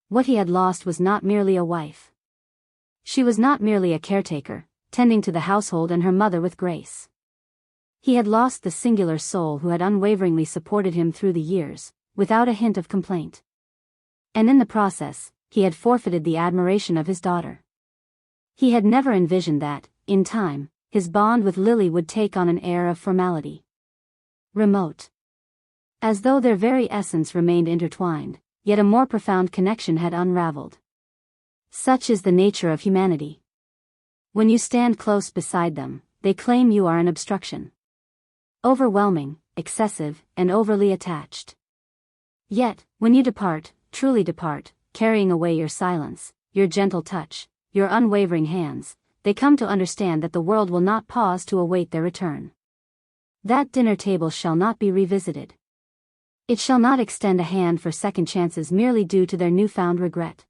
S1: What he had lost was not merely a wife. She was not merely a caretaker, tending to the household and her mother with grace. He had lost the singular soul who had unwaveringly supported him through the years, without a hint of complaint. And in the process, he had forfeited the admiration of his daughter. He had never envisioned that, in time, his bond with Lily would take on an air of formality. Remote. As though their very essence remained intertwined, yet a more profound connection had unraveled. Such is the nature of humanity. When you stand close beside them, they claim you are an obstruction. Overwhelming, excessive, and overly attached. Yet, when you depart, truly depart, carrying away your silence, your gentle touch, your unwavering hands, they come to understand that the world will not pause to await their return. That dinner table shall not be revisited. It shall not extend a hand for second chances merely due to their newfound regret.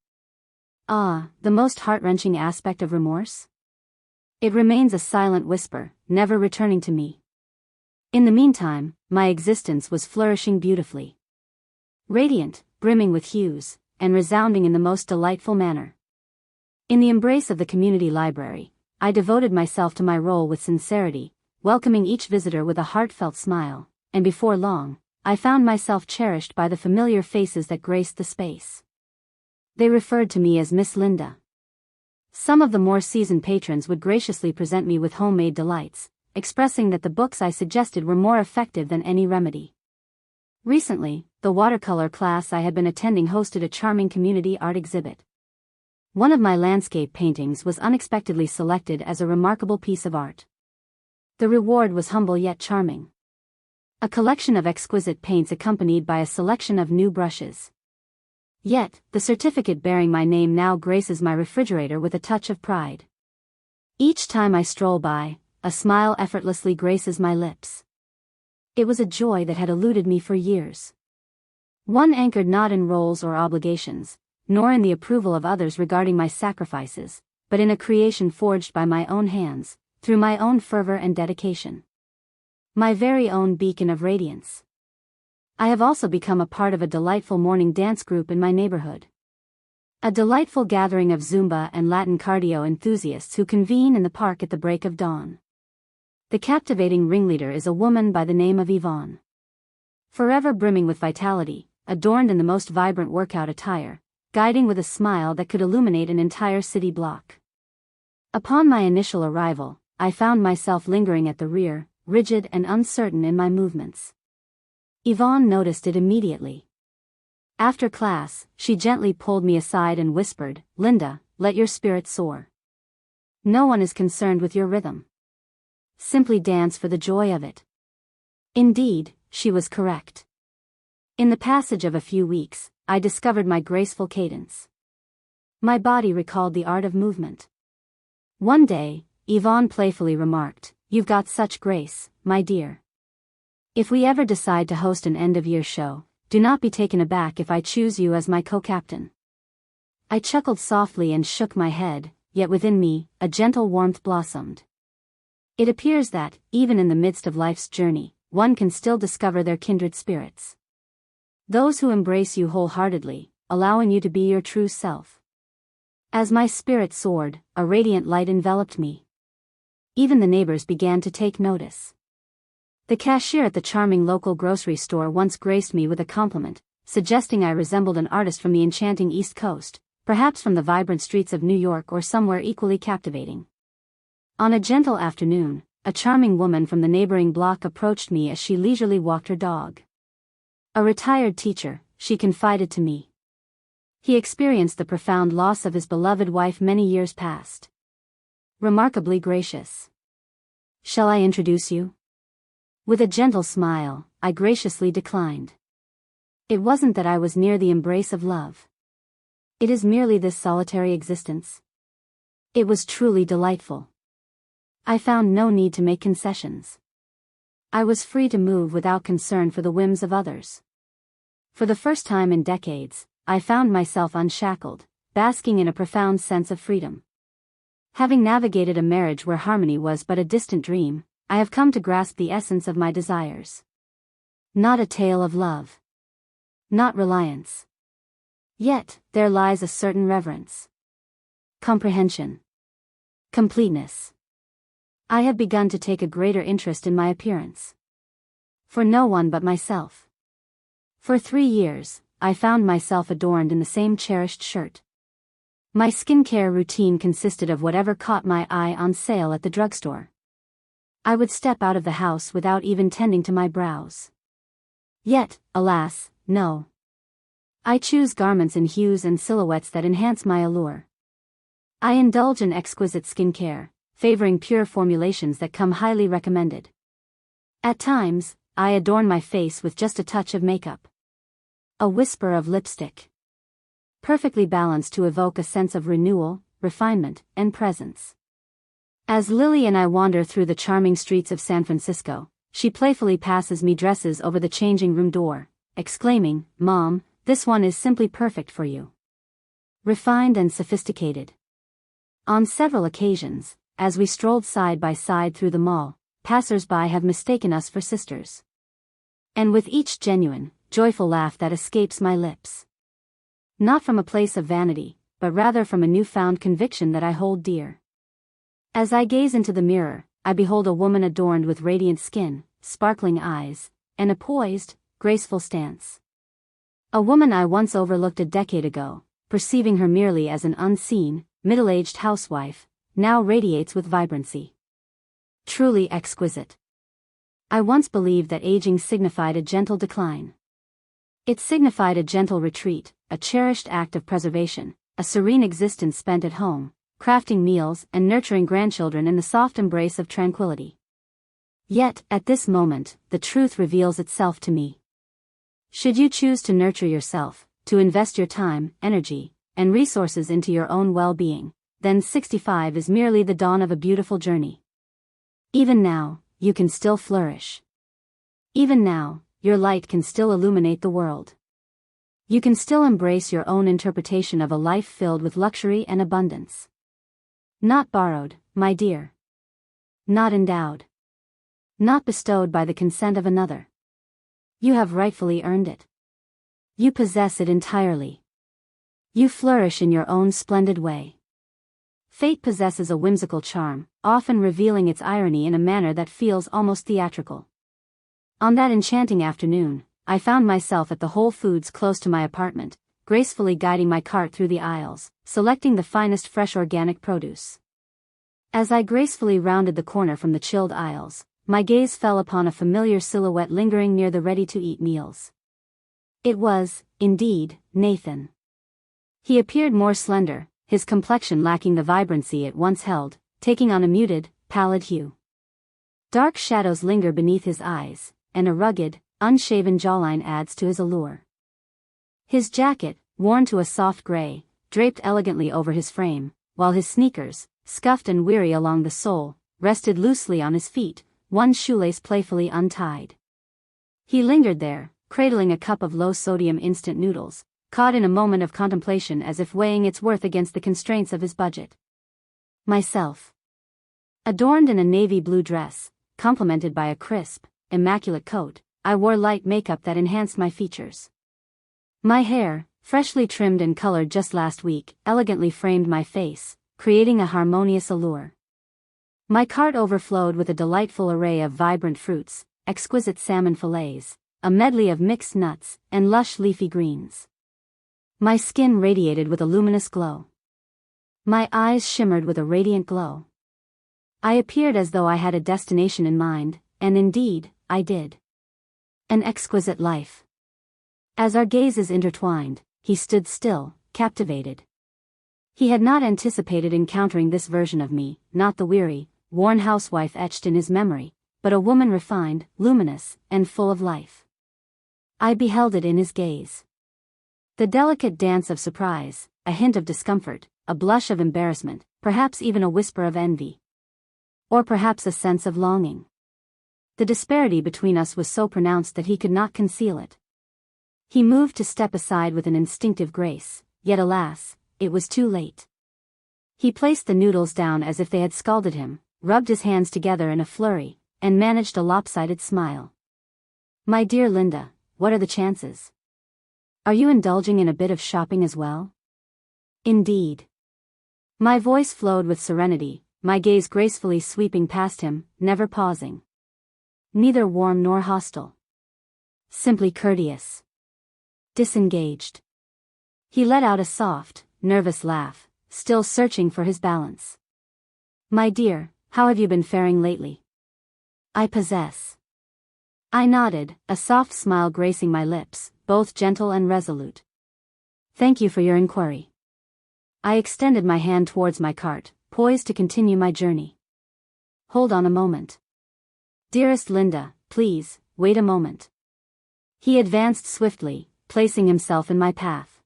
S1: Ah, the most heart-wrenching aspect of remorse? It remains a silent whisper, never returning to me. In the meantime, my existence was flourishing beautifully. Radiant, brimming with hues, and resounding in the most delightful manner. In the embrace of the community library, I devoted myself to my role with sincerity, welcoming each visitor with a heartfelt smile, and before long, I found myself cherished by the familiar faces that graced the space. They referred to me as Miss Linda. Some of the more seasoned patrons would graciously present me with homemade delights, expressing that the books I suggested were more effective than any remedy. Recently, the watercolor class I had been attending hosted a charming community art exhibit. One of my landscape paintings was unexpectedly selected as a remarkable piece of art. The reward was humble yet charming. A collection of exquisite paints accompanied by a selection of new brushes. Yet, the certificate bearing my name now graces my refrigerator with a touch of pride. Each time I stroll by, a smile effortlessly graces my lips. It was a joy that had eluded me for years. One anchored not in roles or obligations, nor in the approval of others regarding my sacrifices, but in a creation forged by my own hands, through my own fervor and dedication. My very own beacon of radiance. I have also become a part of a delightful morning dance group in my neighborhood. A delightful gathering of Zumba and Latin cardio enthusiasts who convene in the park at the break of dawn. The captivating ringleader is a woman by the name of Yvonne. Forever brimming with vitality, adorned in the most vibrant workout attire, guiding with a smile that could illuminate an entire city block. Upon my initial arrival, I found myself lingering at the rear, rigid and uncertain in my movements. Yvonne noticed it immediately. After class, she gently pulled me aside and whispered, "Linda, let your spirit soar. No one is concerned with your rhythm. Simply dance for the joy of it." Indeed, she was correct. In the passage of a few weeks, I discovered my graceful cadence. My body recalled the art of movement. One day, Yvonne playfully remarked, "You've got such grace, my dear. If we ever decide to host an end-of-year show, do not be taken aback if I choose you as my co-captain." I chuckled softly and shook my head, yet within me, a gentle warmth blossomed. It appears that, even in the midst of life's journey, one can still discover their kindred spirits. Those who embrace you wholeheartedly, allowing you to be your true self. As my spirit soared, a radiant light enveloped me. Even the neighbors began to take notice. The cashier at the charming local grocery store once graced me with a compliment, suggesting I resembled an artist from the enchanting East Coast, perhaps from the vibrant streets of New York or somewhere equally captivating. On a gentle afternoon, a charming woman from the neighboring block approached me as she leisurely walked her dog. A retired teacher, she confided to me. He experienced the profound loss of his beloved wife many years past. Remarkably gracious. "Shall I introduce you?" With a gentle smile, I graciously declined. It wasn't that I was near the embrace of love. It is merely this solitary existence. It was truly delightful. I found no need to make concessions. I was free to move without concern for the whims of others. For the first time in decades, I found myself unshackled, basking in a profound sense of freedom. Having navigated a marriage where harmony was but a distant dream, I have come to grasp the essence of my desires. Not a tale of love. Not reliance. Yet, there lies a certain reverence. Comprehension. Completeness. I have begun to take a greater interest in my appearance. For no one but myself. For 3 years, I found myself adorned in the same cherished shirt. My skincare routine consisted of whatever caught my eye on sale at the drugstore. I would step out of the house without even tending to my brows. Yet, alas, no. I choose garments in hues and silhouettes that enhance my allure. I indulge in exquisite skincare, favoring pure formulations that come highly recommended. At times, I adorn my face with just a touch of makeup. A whisper of lipstick. Perfectly balanced to evoke a sense of renewal, refinement, and presence. As Lily and I wander through the charming streets of San Francisco, she playfully passes me dresses over the changing room door, exclaiming, "Mom, this one is simply perfect for you." Refined and sophisticated. On several occasions, as we strolled side by side through the mall, passers-by have mistaken us for sisters. And with each genuine, joyful laugh that escapes my lips. Not from a place of vanity, but rather from a newfound conviction that I hold dear. As I gaze into the mirror, I behold a woman adorned with radiant skin, sparkling eyes, and a poised, graceful stance. A woman I once overlooked a decade ago, perceiving her merely as an unseen, middle-aged housewife, now radiates with vibrancy. Truly exquisite. I once believed that aging signified a gentle decline. It signified a gentle retreat, a cherished act of preservation, a serene existence spent at home, crafting meals and nurturing grandchildren in the soft embrace of tranquility. Yet, at this moment, the truth reveals itself to me. Should you choose to nurture yourself, to invest your time, energy, and resources into your own well-being, then 65 is merely the dawn of a beautiful journey. Even now, you can still flourish. Even now, your light can still illuminate the world. You can still embrace your own interpretation of a life filled with luxury and abundance. Not borrowed, my dear. Not endowed. Not bestowed by the consent of another. You have rightfully earned it. You possess it entirely. You flourish in your own splendid way. Fate possesses a whimsical charm, often revealing its irony in a manner that feels almost theatrical. On that enchanting afternoon, I found myself at the Whole Foods close to my apartment, gracefully guiding my cart through the aisles, selecting the finest fresh organic produce. As I gracefully rounded the corner from the chilled aisles, my gaze fell upon a familiar silhouette lingering near the ready-to-eat meals. It was, indeed, Nathan. He appeared more slender, his complexion lacking the vibrancy it once held, taking on a muted, pallid hue. Dark shadows linger beneath his eyes, and a rugged, unshaven jawline adds to his allure. His jacket, worn to a soft gray, draped elegantly over his frame, while his sneakers, scuffed and weary along the sole, rested loosely on his feet, one shoelace playfully untied. He lingered there, cradling a cup of low-sodium instant noodles, caught in a moment of contemplation as if weighing its worth against the constraints of his budget. Myself. Adorned in a navy blue dress, complemented by a crisp, immaculate coat, I wore light makeup that enhanced my features. My hair, freshly trimmed and colored just last week, elegantly framed my face, creating a harmonious allure. My cart overflowed with a delightful array of vibrant fruits, exquisite salmon fillets, a medley of mixed nuts, and lush leafy greens. My skin radiated with a luminous glow. My eyes shimmered with a radiant glow. I appeared as though I had a destination in mind, and indeed, I did. An exquisite life. As our gazes intertwined, he stood still, captivated. He had not anticipated encountering this version of me, not the weary, worn housewife etched in his memory, but a woman refined, luminous, and full of life. I beheld it in his gaze. The delicate dance of surprise, a hint of discomfort, a blush of embarrassment, perhaps even a whisper of envy. Or perhaps a sense of longing. The disparity between us was so pronounced that he could not conceal it. He moved to step aside with an instinctive grace, yet alas, it was too late. He placed the noodles down as if they had scalded him, rubbed his hands together in a flurry, and managed a lopsided smile. "My dear Linda, what are the chances? Are you indulging in a bit of shopping as well?" "Indeed." My voice flowed with serenity, my gaze gracefully sweeping past him, never pausing. Neither warm nor hostile. Simply courteous. Disengaged. He let out a soft, nervous laugh, still searching for his balance. "My dear, how have you been faring lately?" "I possess." I nodded, a soft smile gracing my lips, both gentle and resolute. Thank you for your inquiry. I extended my hand towards my cart, poised to continue my journey. Hold on a moment. Dearest Linda, please, wait a moment. He advanced swiftly, placing himself in my path.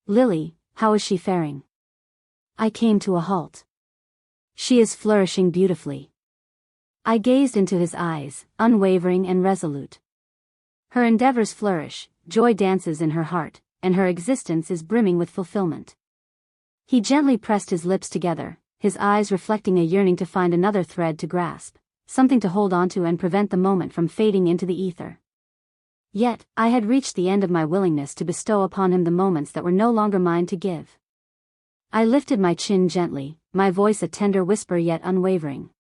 S1: Lily, how is she faring? I came to a halt. She is flourishing beautifully. I gazed into his eyes, unwavering and resolute. Her endeavors flourish, joy dances in her heart, and her existence is brimming with fulfillment. He gently pressed his lips together, his eyes reflecting a yearning to find another thread to grasp, something to hold on to and prevent the moment from fading into the ether. Yet, I had reached the end of my willingness to bestow upon him the moments that were no longer mine to give. I lifted my chin gently, my voice a tender whisper yet unwavering.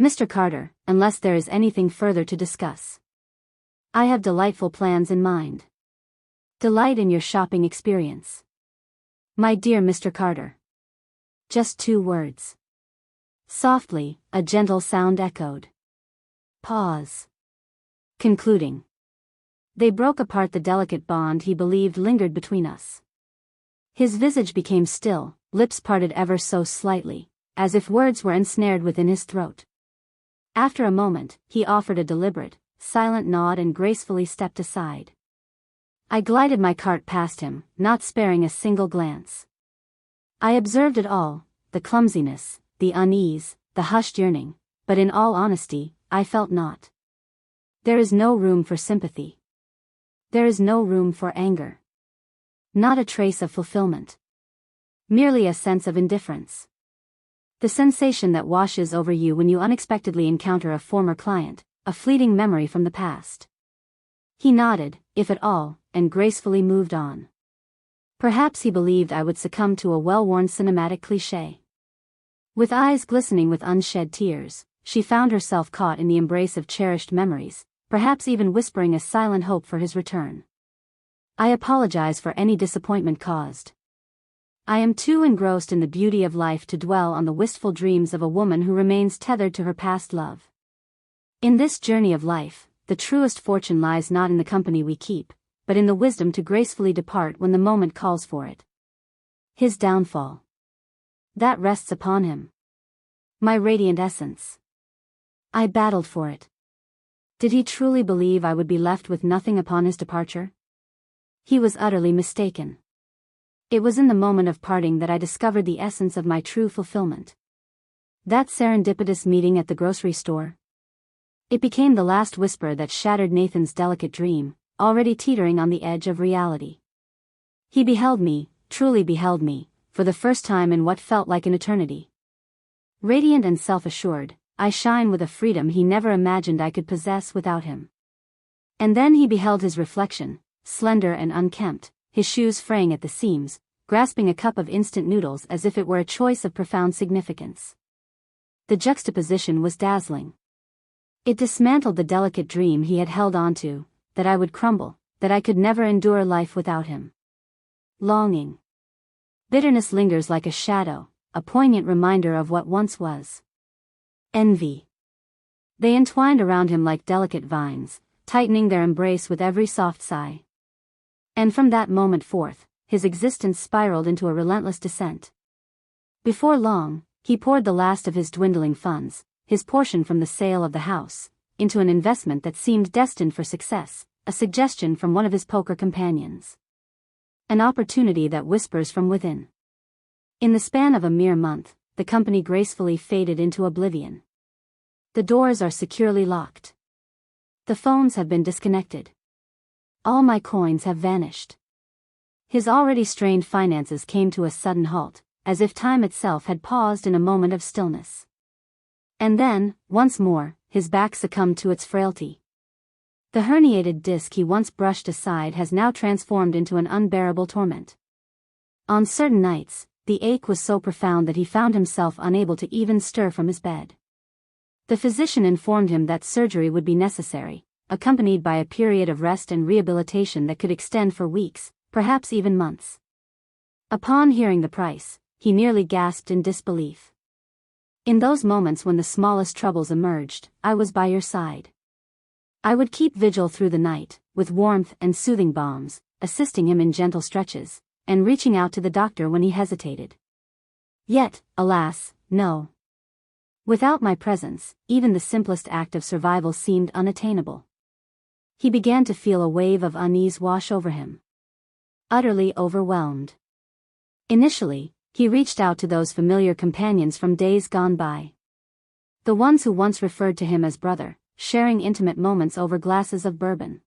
S1: Mr. Carter, unless there is anything further to discuss. I have delightful plans in mind. Delight in your shopping experience. My dear Mr. Carter. Just 2 words. Softly, a gentle sound echoed. Pause. Concluding. They broke apart the delicate bond he believed lingered between us. His visage became still, lips parted ever so slightly, as if words were ensnared within his throat. After a moment, he offered a deliberate, silent nod and gracefully stepped aside. I glided my cart past him, not sparing a single glance. I observed it all, the clumsiness, the unease, the hushed yearning, but in all honesty, I felt naught. There is no room for sympathy. There is no room for anger. Not a trace of fulfillment. Merely a sense of indifference. The sensation that washes over you when you unexpectedly encounter a former client, a fleeting memory from the past. He nodded, if at all, and gracefully moved on. Perhaps he believed I would succumb to a well-worn cinematic cliché. With eyes glistening with unshed tears, she found herself caught in the embrace of cherished memories, perhaps even whispering a silent hope for his return. I apologize for any disappointment caused. I am too engrossed in the beauty of life to dwell on the wistful dreams of a woman who remains tethered to her past love. In this journey of life, the truest fortune lies not in the company we keep, but in the wisdom to gracefully depart when the moment calls for it. His downfall. That rests upon him. My radiant essence. I battled for it. Did he truly believe I would be left with nothing upon his departure? He was utterly mistaken. It was in the moment of parting that I discovered the essence of my true fulfillment. That serendipitous meeting at the grocery store. It became the last whisper that shattered Nathan's delicate dream, already teetering on the edge of reality. He beheld me, truly beheld me, for the first time in what felt like an eternity. Radiant and self-assured, I shine with a freedom he never imagined I could possess without him. And then he beheld his reflection, slender and unkempt, his shoes fraying at the seams, grasping a cup of instant noodles as if it were a choice of profound significance. The juxtaposition was dazzling. It dismantled the delicate dream he had held on to, that I would crumble, that I could never endure life without him. Longing. Bitterness lingers like a shadow, a poignant reminder of what once was. Envy. They entwined around him like delicate vines, tightening their embrace with every soft sigh. And from that moment forth, his existence spiraled into a relentless descent. Before long, he poured the last of his dwindling funds, his portion from the sale of the house, into an investment that seemed destined for success, a suggestion from one of his poker companions. An opportunity that whispers from within. In the span of a mere month, the company gracefully faded into oblivion. The doors are securely locked. The phones have been disconnected. All my coins have vanished. His already strained finances came to a sudden halt, as if time itself had paused in a moment of stillness. And then, once more, his back succumbed to its frailty. The herniated disc he once brushed aside has now transformed into an unbearable torment. On certain nights, the ache was so profound that he found himself unable to even stir from his bed. The physician informed him that surgery would be necessary, accompanied by a period of rest and rehabilitation that could extend for weeks, perhaps even months. Upon hearing the price, he nearly gasped in disbelief. In those moments when the smallest troubles emerged, I was by your side. I would keep vigil through the night, with warmth and soothing balms, assisting him in gentle stretches, and reaching out to the doctor when he hesitated. Yet, alas, no. Without my presence, even the simplest act of survival seemed unattainable. He began to feel a wave of unease wash over him. Utterly overwhelmed. Initially, he reached out to those familiar companions from days gone by. The ones who once referred to him as brother, sharing intimate moments over glasses of bourbon.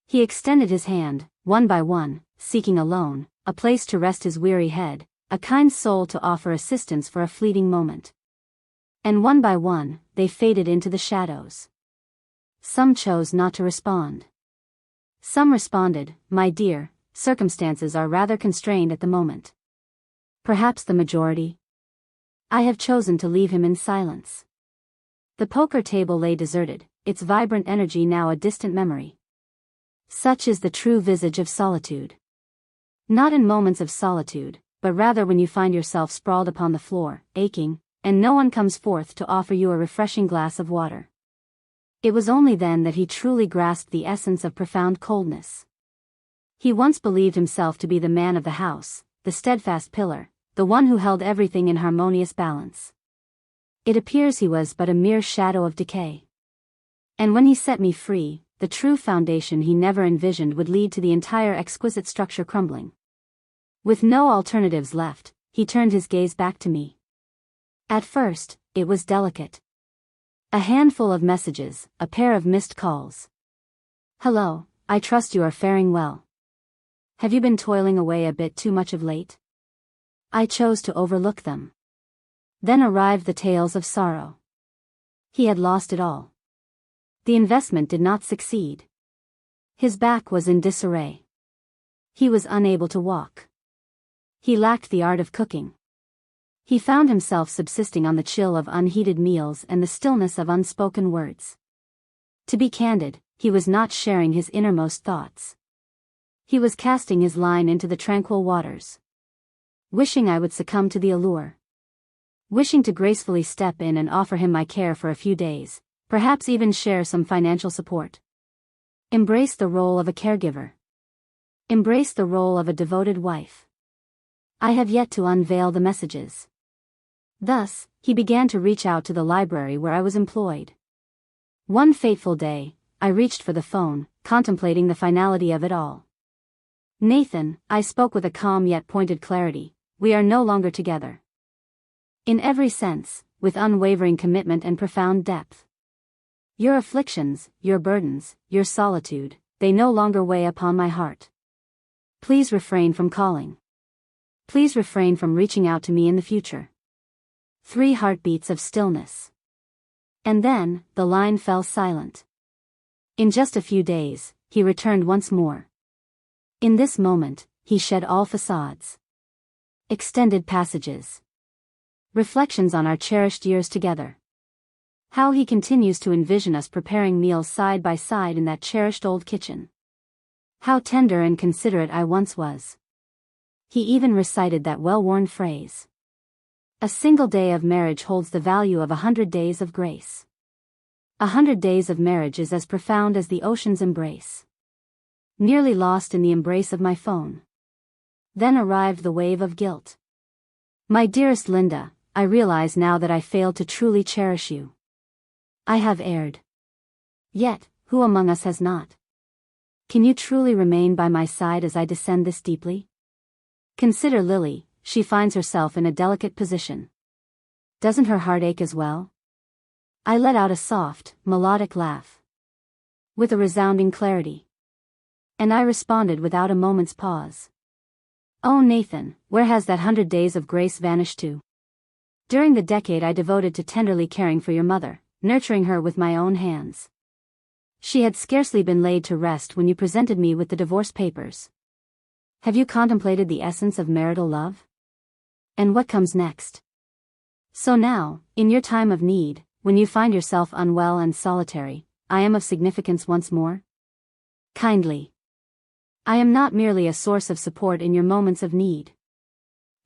S1: He extended his hand, one by one, seeking alone, a place to rest his weary head, a kind soul to offer assistance for a fleeting moment. And one by one, they faded into the shadows. Some chose not to respond. Some responded, "My dear, circumstances are rather constrained at the moment." Perhaps the majority. I have chosen to leave him in silence. The poker table lay deserted, its vibrant energy now a distant memory. Such is the true visage of solitude. Not in moments of solitude, but rather when you find yourself sprawled upon the floor, aching, and no one comes forth to offer you a refreshing glass of water. It was only then that he truly grasped the essence of profound coldness. He once believed himself to be the man of the house, the steadfast pillar, the one who held everything in harmonious balance. It appears he was but a mere shadow of decay. And when he set me free, the true foundation he never envisioned would lead to the entire exquisite structure crumbling. With no alternatives left, he turned his gaze back to me. At first, it was delicate. A handful of messages, a pair of missed calls. "Hello, I trust you are faring well. Have you been toiling away a bit too much of late?" I chose to overlook them. Then arrived the tales of sorrow. He had lost it all. The investment did not succeed. His back was in disarray. He was unable to walk. He lacked the art of cooking. He found himself subsisting on the chill of unheated meals and the stillness of unspoken words. To be candid, he was not sharing his innermost thoughts. He was casting his line into the tranquil waters. Wishing I would succumb to the allure. Wishing to gracefully step in and offer him my care for a few days, perhaps even share some financial support. Embrace the role of a caregiver. Embrace the role of a devoted wife. I have yet to unveil the messages. Thus, he began to reach out to the library where I was employed. One fateful day, I reached for the phone, contemplating the finality of it all. "Nathan," I spoke with a calm yet pointed clarity, "we are no longer together. In every sense, with unwavering commitment and profound depth. Your afflictions, your burdens, your solitude, they no longer weigh upon my heart. Please refrain from calling. Please refrain from reaching out to me in the future." 3 heartbeats of stillness. And then, the line fell silent. In just a few days, he returned once more. In this moment, he shed all facades. Extended passages. Reflections on our cherished years together. How he continues to envision us preparing meals side by side in that cherished old kitchen. How tender and considerate I once was. He even recited that well-worn phrase. "A single day of marriage holds the value of 100 days of grace." 100 days of marriage is as profound as the ocean's embrace. Nearly lost in the embrace of my phone. Then arrived the wave of guilt. "My dearest Linda, I realize now that I failed to truly cherish you. I have erred. Yet, who among us has not? Can you truly remain by my side as I descend this deeply? Consider Lily, she finds herself in a delicate position. Doesn't her heart ache as well?" I let out a soft, melodic laugh. With a resounding clarity. And I responded without a moment's pause. "Oh Nathan, where has that 100 days of grace vanished to? During the decade I devoted to tenderly caring for your mother, nurturing her with my own hands. She had scarcely been laid to rest when you presented me with the divorce papers. Have you contemplated the essence of marital love? And what comes next? So now, in your time of need, when you find yourself unwell and solitary, I am of significance once more? Kindly. I am not merely a source of support in your moments of need.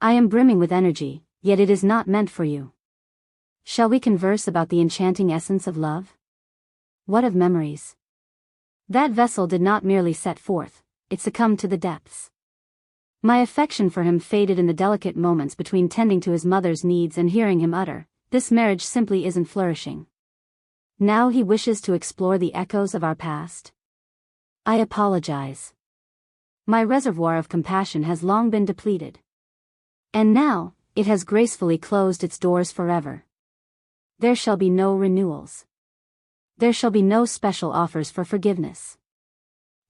S1: I am brimming with energy, yet it is not meant for you. Shall we converse about the enchanting essence of love? What of memories? That vessel did not merely set forth, it succumbed to the depths. My affection for him faded in the delicate moments between tending to his mother's needs and hearing him utter, "This marriage simply isn't flourishing." Now he wishes to explore the echoes of our past. I apologize. My reservoir of compassion has long been depleted. And now, it has gracefully closed its doors forever. There shall be no renewals. There shall be no special offers for forgiveness.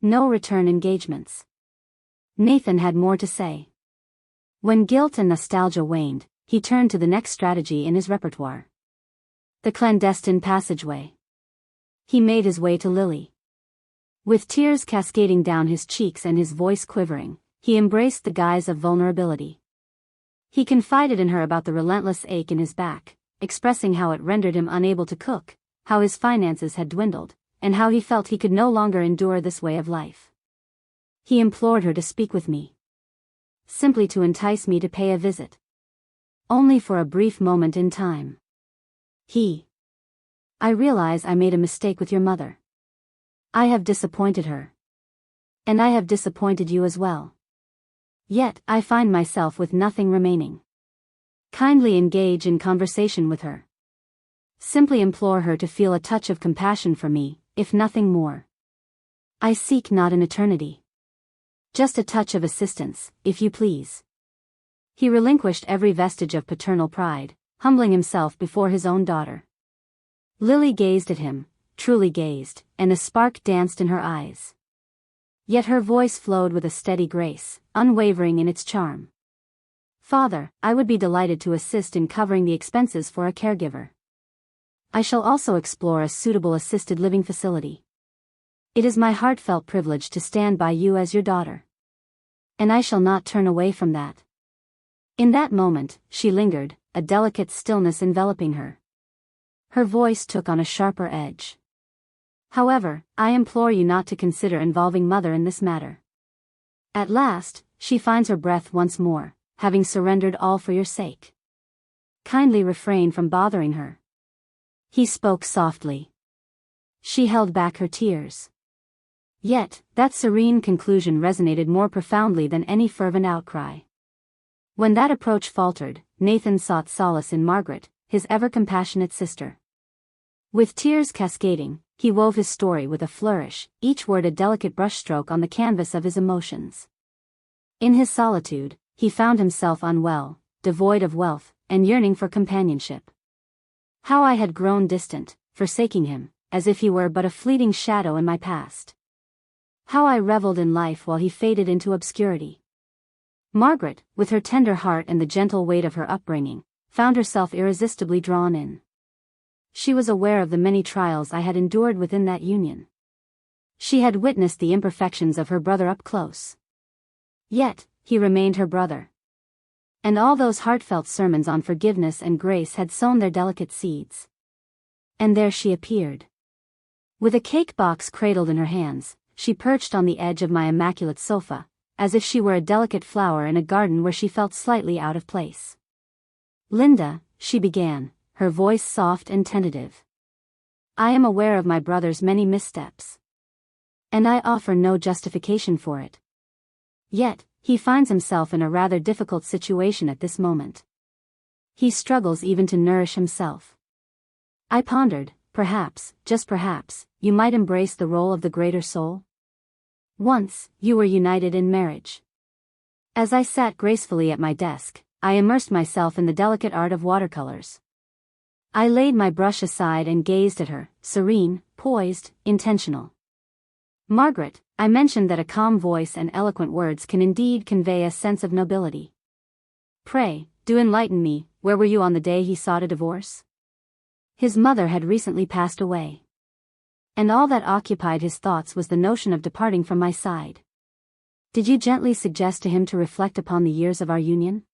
S1: No return engagements. Nathan had more to say. When guilt and nostalgia waned, he turned to the next strategy in his repertoire. The clandestine passageway. He made his way to Lily. With tears cascading down his cheeks and his voice quivering, he embraced the guise of vulnerability. He confided in her about the relentless ache in his back, expressing how it rendered him unable to cook, how his finances had dwindled, and how he felt he could no longer endure this way of life. He implored her to speak with me. Simply to entice me to pay a visit. Only for a brief moment in time. I realize I made a mistake with your mother. I have disappointed her. And I have disappointed you as well. Yet, I find myself with nothing remaining. Kindly engage in conversation with her. Simply implore her to feel a touch of compassion for me, if nothing more. I seek not an eternity. Just a touch of assistance, if you please. He relinquished every vestige of paternal pride, humbling himself before his own daughter. Lily gazed at him, truly gazed, and a spark danced in her eyes. Yet her voice flowed with a steady grace, unwavering in its charm. "Father, I would be delighted to assist in covering the expenses for a caregiver. I shall also explore a suitable assisted living facility. It is my heartfelt privilege to stand by you as your daughter. And I shall not turn away from that." In that moment, she lingered, a delicate stillness enveloping her. Her voice took on a sharper edge. "However, I implore you not to consider involving mother in this matter. At last, she finds her breath once more, having surrendered all for your sake. Kindly refrain from bothering her." He spoke softly. She held back her tears. Yet, that serene conclusion resonated more profoundly than any fervent outcry. When that approach faltered, Nathan sought solace in Margaret, his ever-compassionate sister. With tears cascading, he wove his story with a flourish, each word a delicate brushstroke on the canvas of his emotions. In his solitude, he found himself unwell, devoid of wealth, and yearning for companionship. How I had grown distant, forsaking him, as if he were but a fleeting shadow in my past. How I reveled in life while he faded into obscurity. Margaret, with her tender heart and the gentle weight of her upbringing, found herself irresistibly drawn in. She was aware of the many trials I had endured within that union. She had witnessed the imperfections of her brother up close. Yet, he remained her brother. And all those heartfelt sermons on forgiveness and grace had sown their delicate seeds. And there she appeared. With a cake box cradled in her hands, she perched on the edge of my immaculate sofa, as if she were a delicate flower in a garden where she felt slightly out of place. "Linda," she began, her voice soft and tentative. "I am aware of my brother's many missteps. And I offer no justification for it. Yet, he finds himself in a rather difficult situation at this moment. He struggles even to nourish himself. I pondered, perhaps, just perhaps, you might embrace the role of the greater soul? Once, you were united in marriage." As I sat gracefully at my desk, I immersed myself in the delicate art of watercolors. I laid my brush aside and gazed at her, serene, poised, intentional. "Margaret," I mentioned that a calm voice and eloquent words can indeed convey a sense of nobility. "Pray, do enlighten me, where were you on the day he sought a divorce?" His mother had recently passed away. And all that occupied his thoughts was the notion of departing from my side. "Did you gently suggest to him to reflect upon the years of our union?"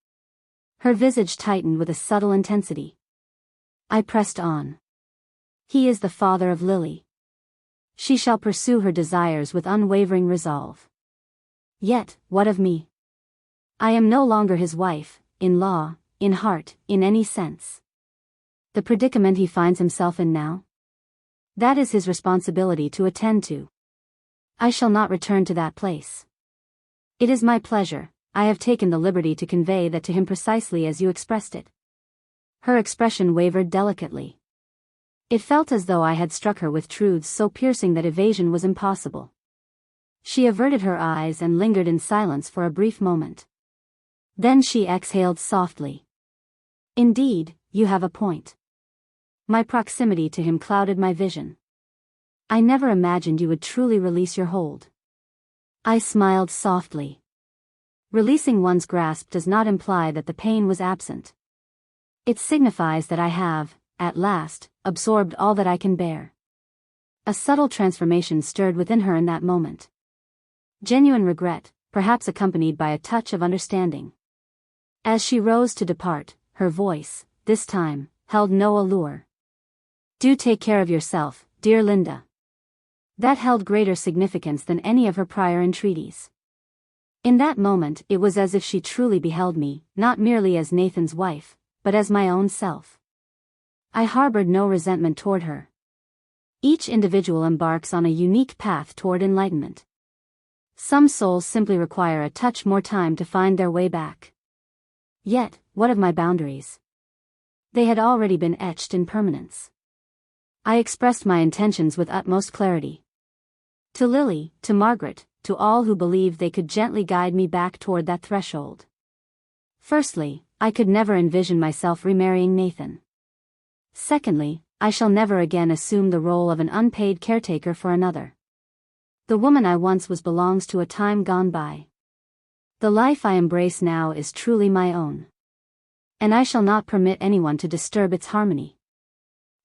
S1: Her visage tightened with a subtle intensity. I pressed on. "He is the father of Lily. She shall pursue her desires with unwavering resolve. Yet, what of me? I am no longer his wife, in law, in heart, in any sense. The predicament he finds himself in now? That is his responsibility to attend to. I shall not return to that place. It is my pleasure. I have taken the liberty to convey that to him precisely as you expressed it. Her expression wavered delicately. It felt as though I had struck her with truths so piercing that evasion was impossible. She averted her eyes and lingered in silence for a brief moment. Then she exhaled softly. Indeed, you have a point. My proximity to him clouded my vision. I never imagined you would truly release your hold. I smiled softly. Releasing one's grasp does not imply that the pain was absent. It signifies that I have, at last, absorbed all that I can bear. A subtle transformation stirred within her in that moment. Genuine regret, perhaps accompanied by a touch of understanding. As she rose to depart, her voice, this time, held no allure. Do take care of yourself, dear Linda. That held greater significance than any of her prior entreaties. In that moment it was as if she truly beheld me, not merely as Nathan's wife, but as my own self. I harbored no resentment toward her. Each individual embarks on a unique path toward enlightenment. Some souls simply require a touch more time to find their way back. Yet, what of my boundaries? They had already been etched in permanence. I expressed my intentions with utmost clarity. To Lily, to Margaret, to all who believed they could gently guide me back toward that threshold. Firstly, I could never envision myself remarrying Nathan. Secondly, I shall never again assume the role of an unpaid caretaker for another. The woman I once was belongs to a time gone by. The life I embrace now is truly my own. And I shall not permit anyone to disturb its harmony.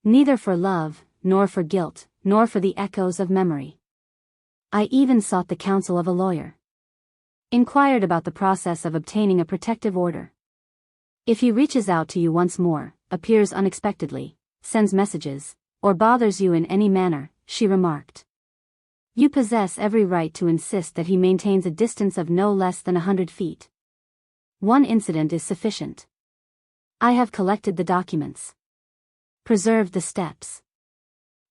S1: Neither for love, nor for guilt, nor for the echoes of memory. I even sought the counsel of a lawyer. Inquired about the process of obtaining a protective order. If he reaches out to you once more, appears unexpectedly, sends messages, or bothers you in any manner, she remarked, you possess every right to insist that he maintains a distance of no less than 100 feet. One incident is sufficient. I have collected the documents. Preserved the steps.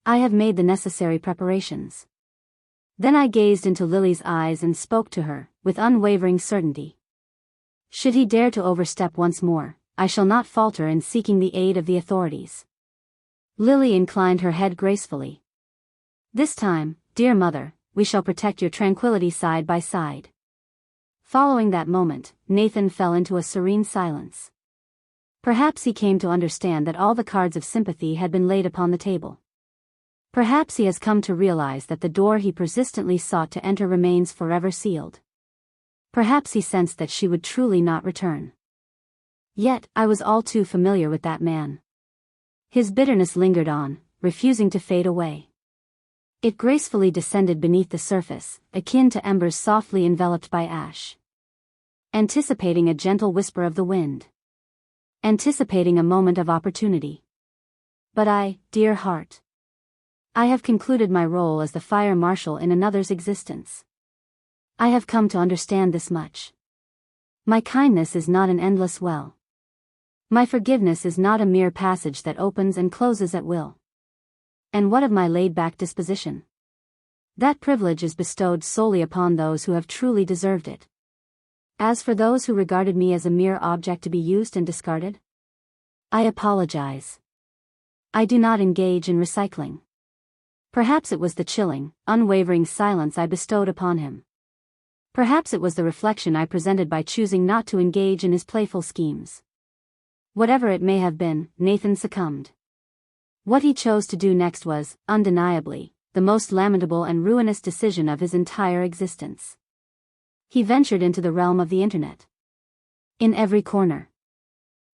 S1: I have made the necessary preparations. Then I gazed into Lily's eyes and spoke to her, with unwavering certainty. Should he dare to overstep once more, I shall not falter in seeking the aid of the authorities. Lily inclined her head gracefully. This time, dear mother, we shall protect your tranquility side by side. Following that moment, Nathan fell into a serene silence. Perhaps he came to understand that all the cards of sympathy had been laid upon the table. Perhaps he has come to realize that the door he persistently sought to enter remains forever sealed. Perhaps he sensed that she would truly not return. Yet, I was all too familiar with that man. His bitterness lingered on, refusing to fade away. It gracefully descended beneath the surface, akin to embers softly enveloped by ash. Anticipating a gentle whisper of the wind. Anticipating a moment of opportunity. But I, dear heart, I have concluded my role as the fire marshal in another's existence. I have come to understand this much. My kindness is not an endless well. My forgiveness is not a mere passage that opens and closes at will. And what of my laid-back disposition? That privilege is bestowed solely upon those who have truly deserved it. As for those who regarded me as a mere object to be used and discarded, I apologize. I do not engage in recycling. Perhaps it was the chilling, unwavering silence I bestowed upon him. Perhaps it was the reflection I presented by choosing not to engage in his playful schemes. Whatever it may have been, Nathan succumbed. What he chose to do next was, undeniably, the most lamentable and ruinous decision of his entire existence. He ventured into the realm of the internet. In every corner.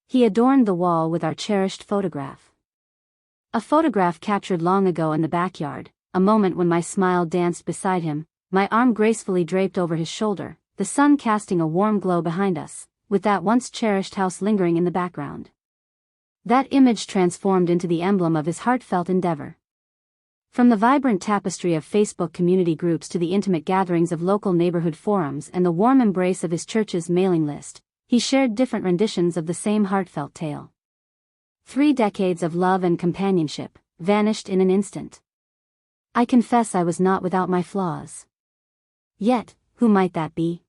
S1: He adorned the wall with our cherished photograph. A photograph captured long ago in the backyard, a moment when my smile danced beside him, my arm gracefully draped over his shoulder, the sun casting a warm glow behind us, with that once cherished house lingering in the background. That image transformed into the emblem of his heartfelt endeavor. From the vibrant tapestry of Facebook community groups to the intimate gatherings of local neighborhood forums and the warm embrace of his church's mailing list, he shared different renditions of the same heartfelt tale. 3 decades of love and companionship vanished in an instant. I confess I was not without my flaws. Yet, who might that be?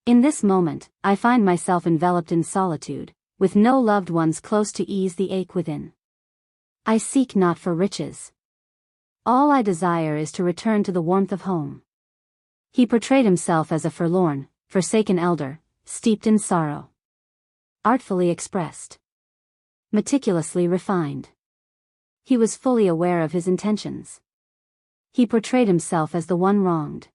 S1: In this moment, I find myself enveloped in solitude, with no loved ones close to ease the ache within. I seek not for riches. All I desire is to return to the warmth of home. He portrayed himself as a forlorn, forsaken elder, steeped in sorrow. Artfully expressed. Meticulously refined. He was fully aware of his intentions. He portrayed himself as the one wronged.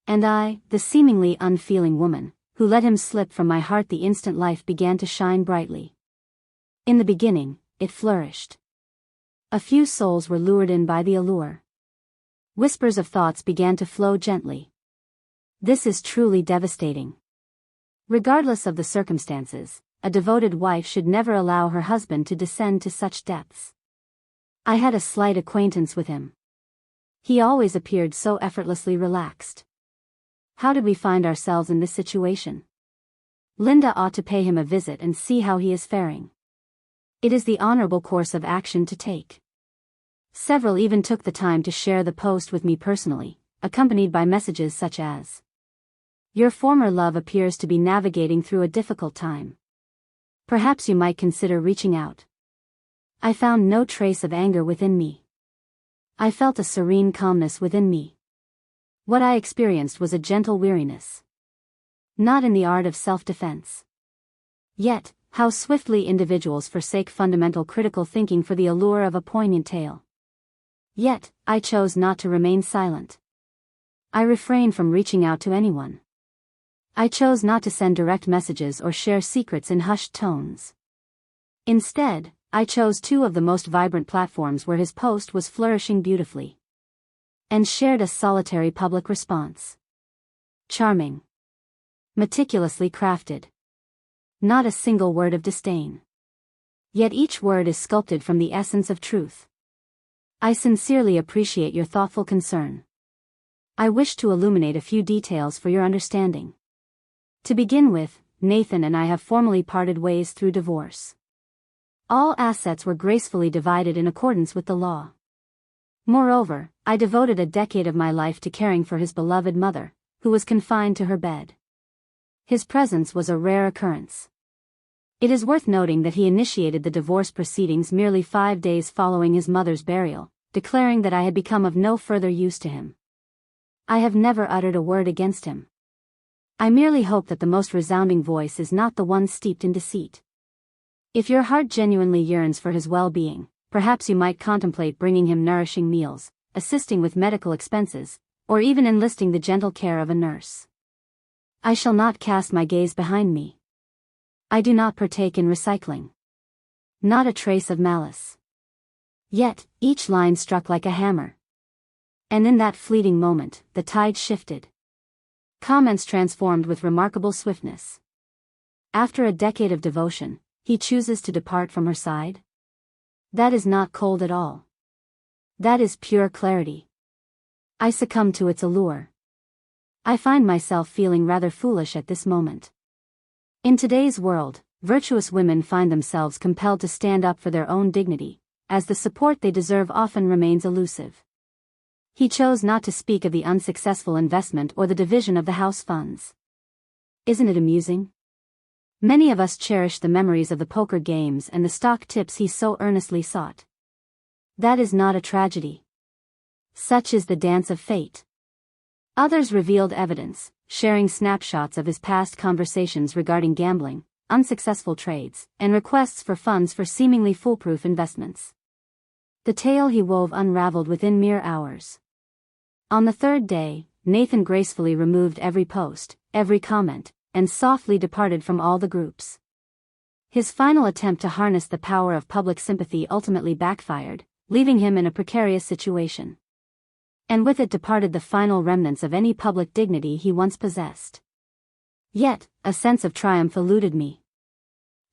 S1: And I, the seemingly unfeeling woman, who let him slip from my heart the instant life began to shine brightly. In the beginning, it flourished. A few souls were lured in by the allure. Whispers of thoughts began to flow gently. This is truly devastating. Regardless of the circumstances, a devoted wife should never allow her husband to descend to such depths. I had a slight acquaintance with him. He always appeared so effortlessly relaxed. How did we find ourselves in this situation? Linda ought to pay him a visit and see how he is faring. It is the honorable course of action to take. Several even took the time to share the post with me personally, accompanied by messages such as, "Your former love appears to be navigating through a difficult time. Perhaps you might consider reaching out." I found no trace of anger within me. I felt a serene calmness within me. What I experienced was a gentle weariness. Not in the art of self-defense. Yet, how swiftly individuals forsake fundamental critical thinking for the allure of a poignant tale. Yet, I chose not to remain silent. I refrained from reaching out to anyone. I chose not to send direct messages or share secrets in hushed tones. Instead, I chose two of the most vibrant platforms where his post was flourishing beautifully. And shared a solitary public response. Charming. Meticulously crafted. Not a single word of disdain. Yet each word is sculpted from the essence of truth. I sincerely appreciate your thoughtful concern. I wish to illuminate a few details for your understanding. To begin with, Nathan and I have formally parted ways through divorce. All assets were gracefully divided in accordance with the law. Moreover, I devoted a decade of my life to caring for his beloved mother, who was confined to her bed. His presence was a rare occurrence. It is worth noting that he initiated the divorce proceedings merely 5 days following his mother's burial, declaring that I had become of no further use to him. I have never uttered a word against him. I merely hope that the most resounding voice is not the one steeped in deceit. If your heart genuinely yearns for his well-being, perhaps you might contemplate bringing him nourishing meals, assisting with medical expenses, or even enlisting the gentle care of a nurse. I shall not cast my gaze behind me. I do not partake in recycling. Not a trace of malice. Yet, each line struck like a hammer. And in that fleeting moment, the tide shifted. Comments transformed with remarkable swiftness. After a decade of devotion, he chooses to depart from her side? That is not cold at all. That is pure clarity. I succumb to its allure. I find myself feeling rather foolish at this moment. In today's world, virtuous women find themselves compelled to stand up for their own dignity, as the support they deserve often remains elusive. He chose not to speak of the unsuccessful investment or the division of the house funds. Isn't it amusing? Many of us cherish the memories of the poker games and the stock tips he so earnestly sought. That is not a tragedy. Such is the dance of fate. Others revealed evidence, sharing snapshots of his past conversations regarding gambling, unsuccessful trades, and requests for funds for seemingly foolproof investments. The tale he wove unraveled within mere hours. On the third day, Nathan gracefully removed every post, every comment, and softly departed from all the groups. His final attempt to harness the power of public sympathy ultimately backfired, leaving him in a precarious situation. And with it departed the final remnants of any public dignity he once possessed. Yet, a sense of triumph eluded me.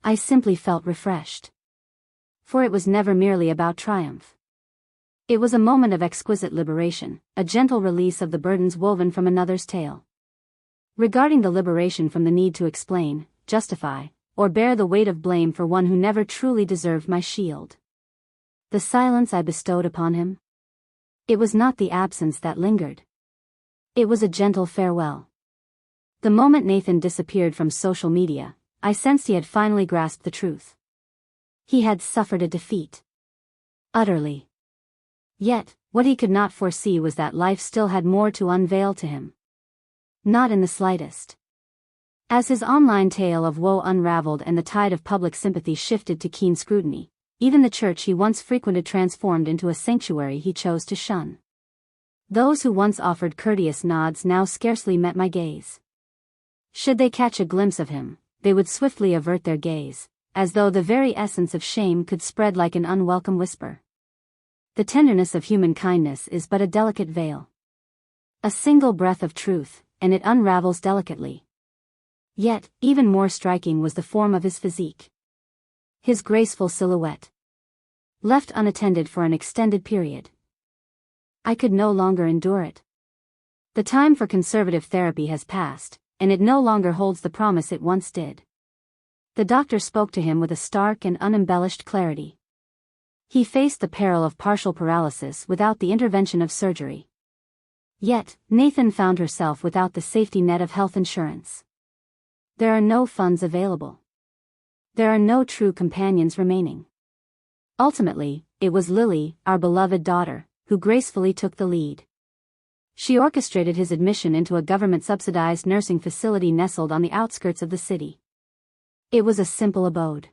S1: I simply felt refreshed. For it was never merely about triumph. It was a moment of exquisite liberation, a gentle release of the burdens woven from another's tale. Regarding the liberation from the need to explain, justify, or bear the weight of blame for one who never truly deserved my shield. The silence I bestowed upon him? It was not the absence that lingered. It was a gentle farewell. The moment Nathan disappeared from social media, I sensed he had finally grasped the truth. He had suffered a defeat. Utterly. Yet, what he could not foresee was that life still had more to unveil to him. Not in the slightest. As his online tale of woe unraveled and the tide of public sympathy shifted to keen scrutiny, even the church he once frequented transformed into a sanctuary he chose to shun. Those who once offered courteous nods now scarcely met my gaze. Should they catch a glimpse of him, they would swiftly avert their gaze, as though the very essence of shame could spread like an unwelcome whisper. The tenderness of human kindness is but a delicate veil. A single breath of truth, and it unravels delicately. Yet, even more striking was the form of his physique. His graceful silhouette. Left unattended for an extended period. I could no longer endure it. The time for conservative therapy has passed, and it no longer holds the promise it once did. The doctor spoke to him with a stark and unembellished clarity. He faced the peril of partial paralysis without the intervention of surgery. Yet, Nathan found herself without the safety net of health insurance. There are no funds available. There are no true companions remaining. Ultimately, it was Lily, our beloved daughter, who gracefully took the lead. She orchestrated his admission into a government-subsidized nursing facility nestled on the outskirts of the city. It was a simple abode.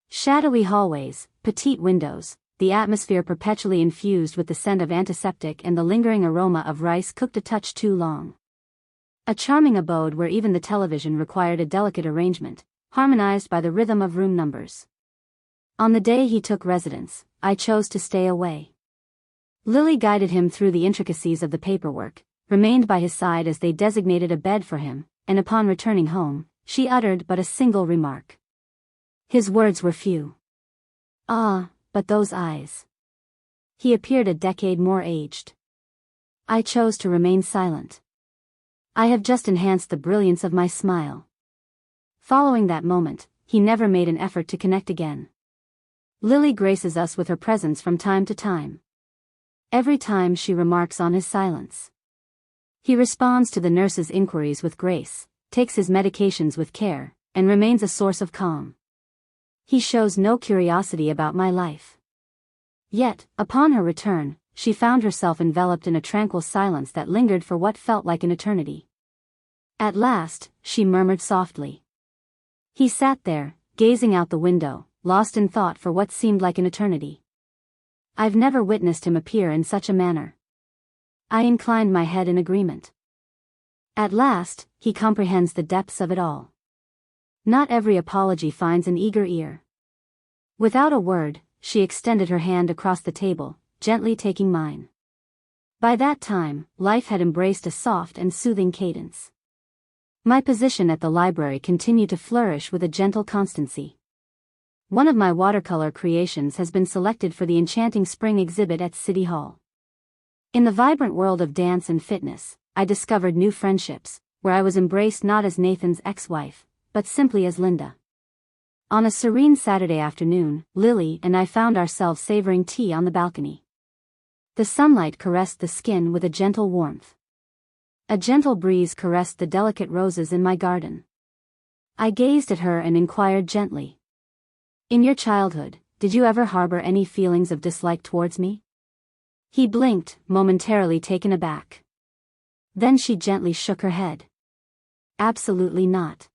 S1: Shadowy hallways, petite windows, the atmosphere perpetually infused with the scent of antiseptic and the lingering aroma of rice cooked a touch too long. A charming abode where even the television required a delicate arrangement, harmonized by the rhythm of room numbers. On the day he took residence, I chose to stay away. Lily guided him through the intricacies of the paperwork, remained by his side as they designated a bed for him, and upon returning home, she uttered but a single remark. His words were few. Ah, but those eyes. He appeared a decade more aged. I chose to remain silent. I have just enhanced the brilliance of my smile. Following that moment, he never made an effort to connect again. Lily graces us with her presence from time to time. Every time she remarks on his silence. He responds to the nurse's inquiries with grace, takes his medications with care, and remains a source of calm. He shows no curiosity about my life. Yet, upon her return, she found herself enveloped in a tranquil silence that lingered for what felt like an eternity. At last, she murmured softly. He sat there, gazing out the window, lost in thought for what seemed like an eternity. I've never witnessed him appear in such a manner. I inclined my head in agreement. At last, he comprehends the depths of it all. Not every apology finds an eager ear. Without a word, she extended her hand across the table, gently taking mine. By that time, life had embraced a soft and soothing cadence. My position at the library continued to flourish with a gentle constancy. One of my watercolor creations has been selected for the enchanting spring exhibit at City Hall. In the vibrant world of dance and fitness, I discovered new friendships, where I was embraced not as Nathan's ex-wife, but simply as Linda. On a serene Saturday afternoon, Lily and I found ourselves savoring tea on the balcony. The sunlight caressed the skin with a gentle warmth. A gentle breeze caressed the delicate roses in my garden. I gazed at her and inquired gently. In your childhood, did you ever harbor any feelings of dislike towards me? He blinked, momentarily taken aback. Then she gently shook her head. Absolutely not.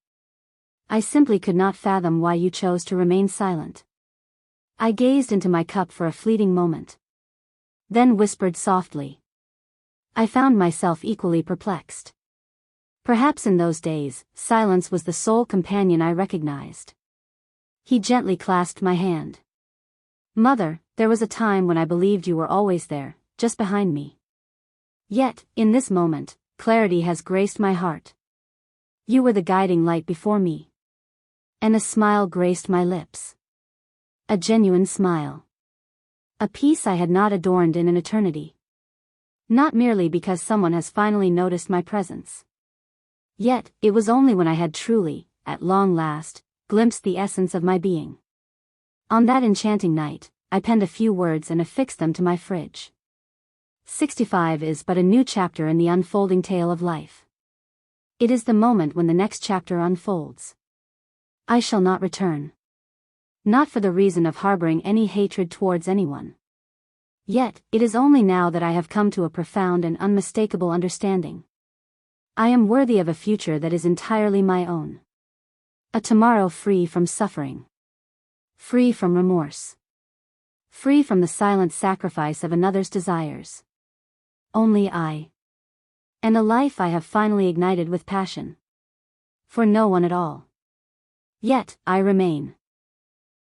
S1: I simply could not fathom why you chose to remain silent. I gazed into my cup for a fleeting moment. Then whispered softly. I found myself equally perplexed. Perhaps in those days, silence was the sole companion I recognized. He gently clasped my hand. Mother, there was a time when I believed you were always there, just behind me. Yet, in this moment, clarity has graced my heart. You were the guiding light before me. And a smile graced my lips. A genuine smile. A peace I had not adorned in an eternity. Not merely because someone has finally noticed my presence. Yet, it was only when I had truly, at long last, glimpsed the essence of my being. On that enchanting night, I penned a few words and affixed them to my fridge. 65 is but a new chapter in the unfolding tale of life. It is the moment when the next chapter unfolds. I shall not return. Not for the reason of harboring any hatred towards anyone. Yet, it is only now that I have come to a profound and unmistakable understanding. I am worthy of a future that is entirely my own. A tomorrow free from suffering. Free from remorse. Free from the silent sacrifice of another's desires. Only I. And a life I have finally ignited with passion. For no one at all. Yet, I remain.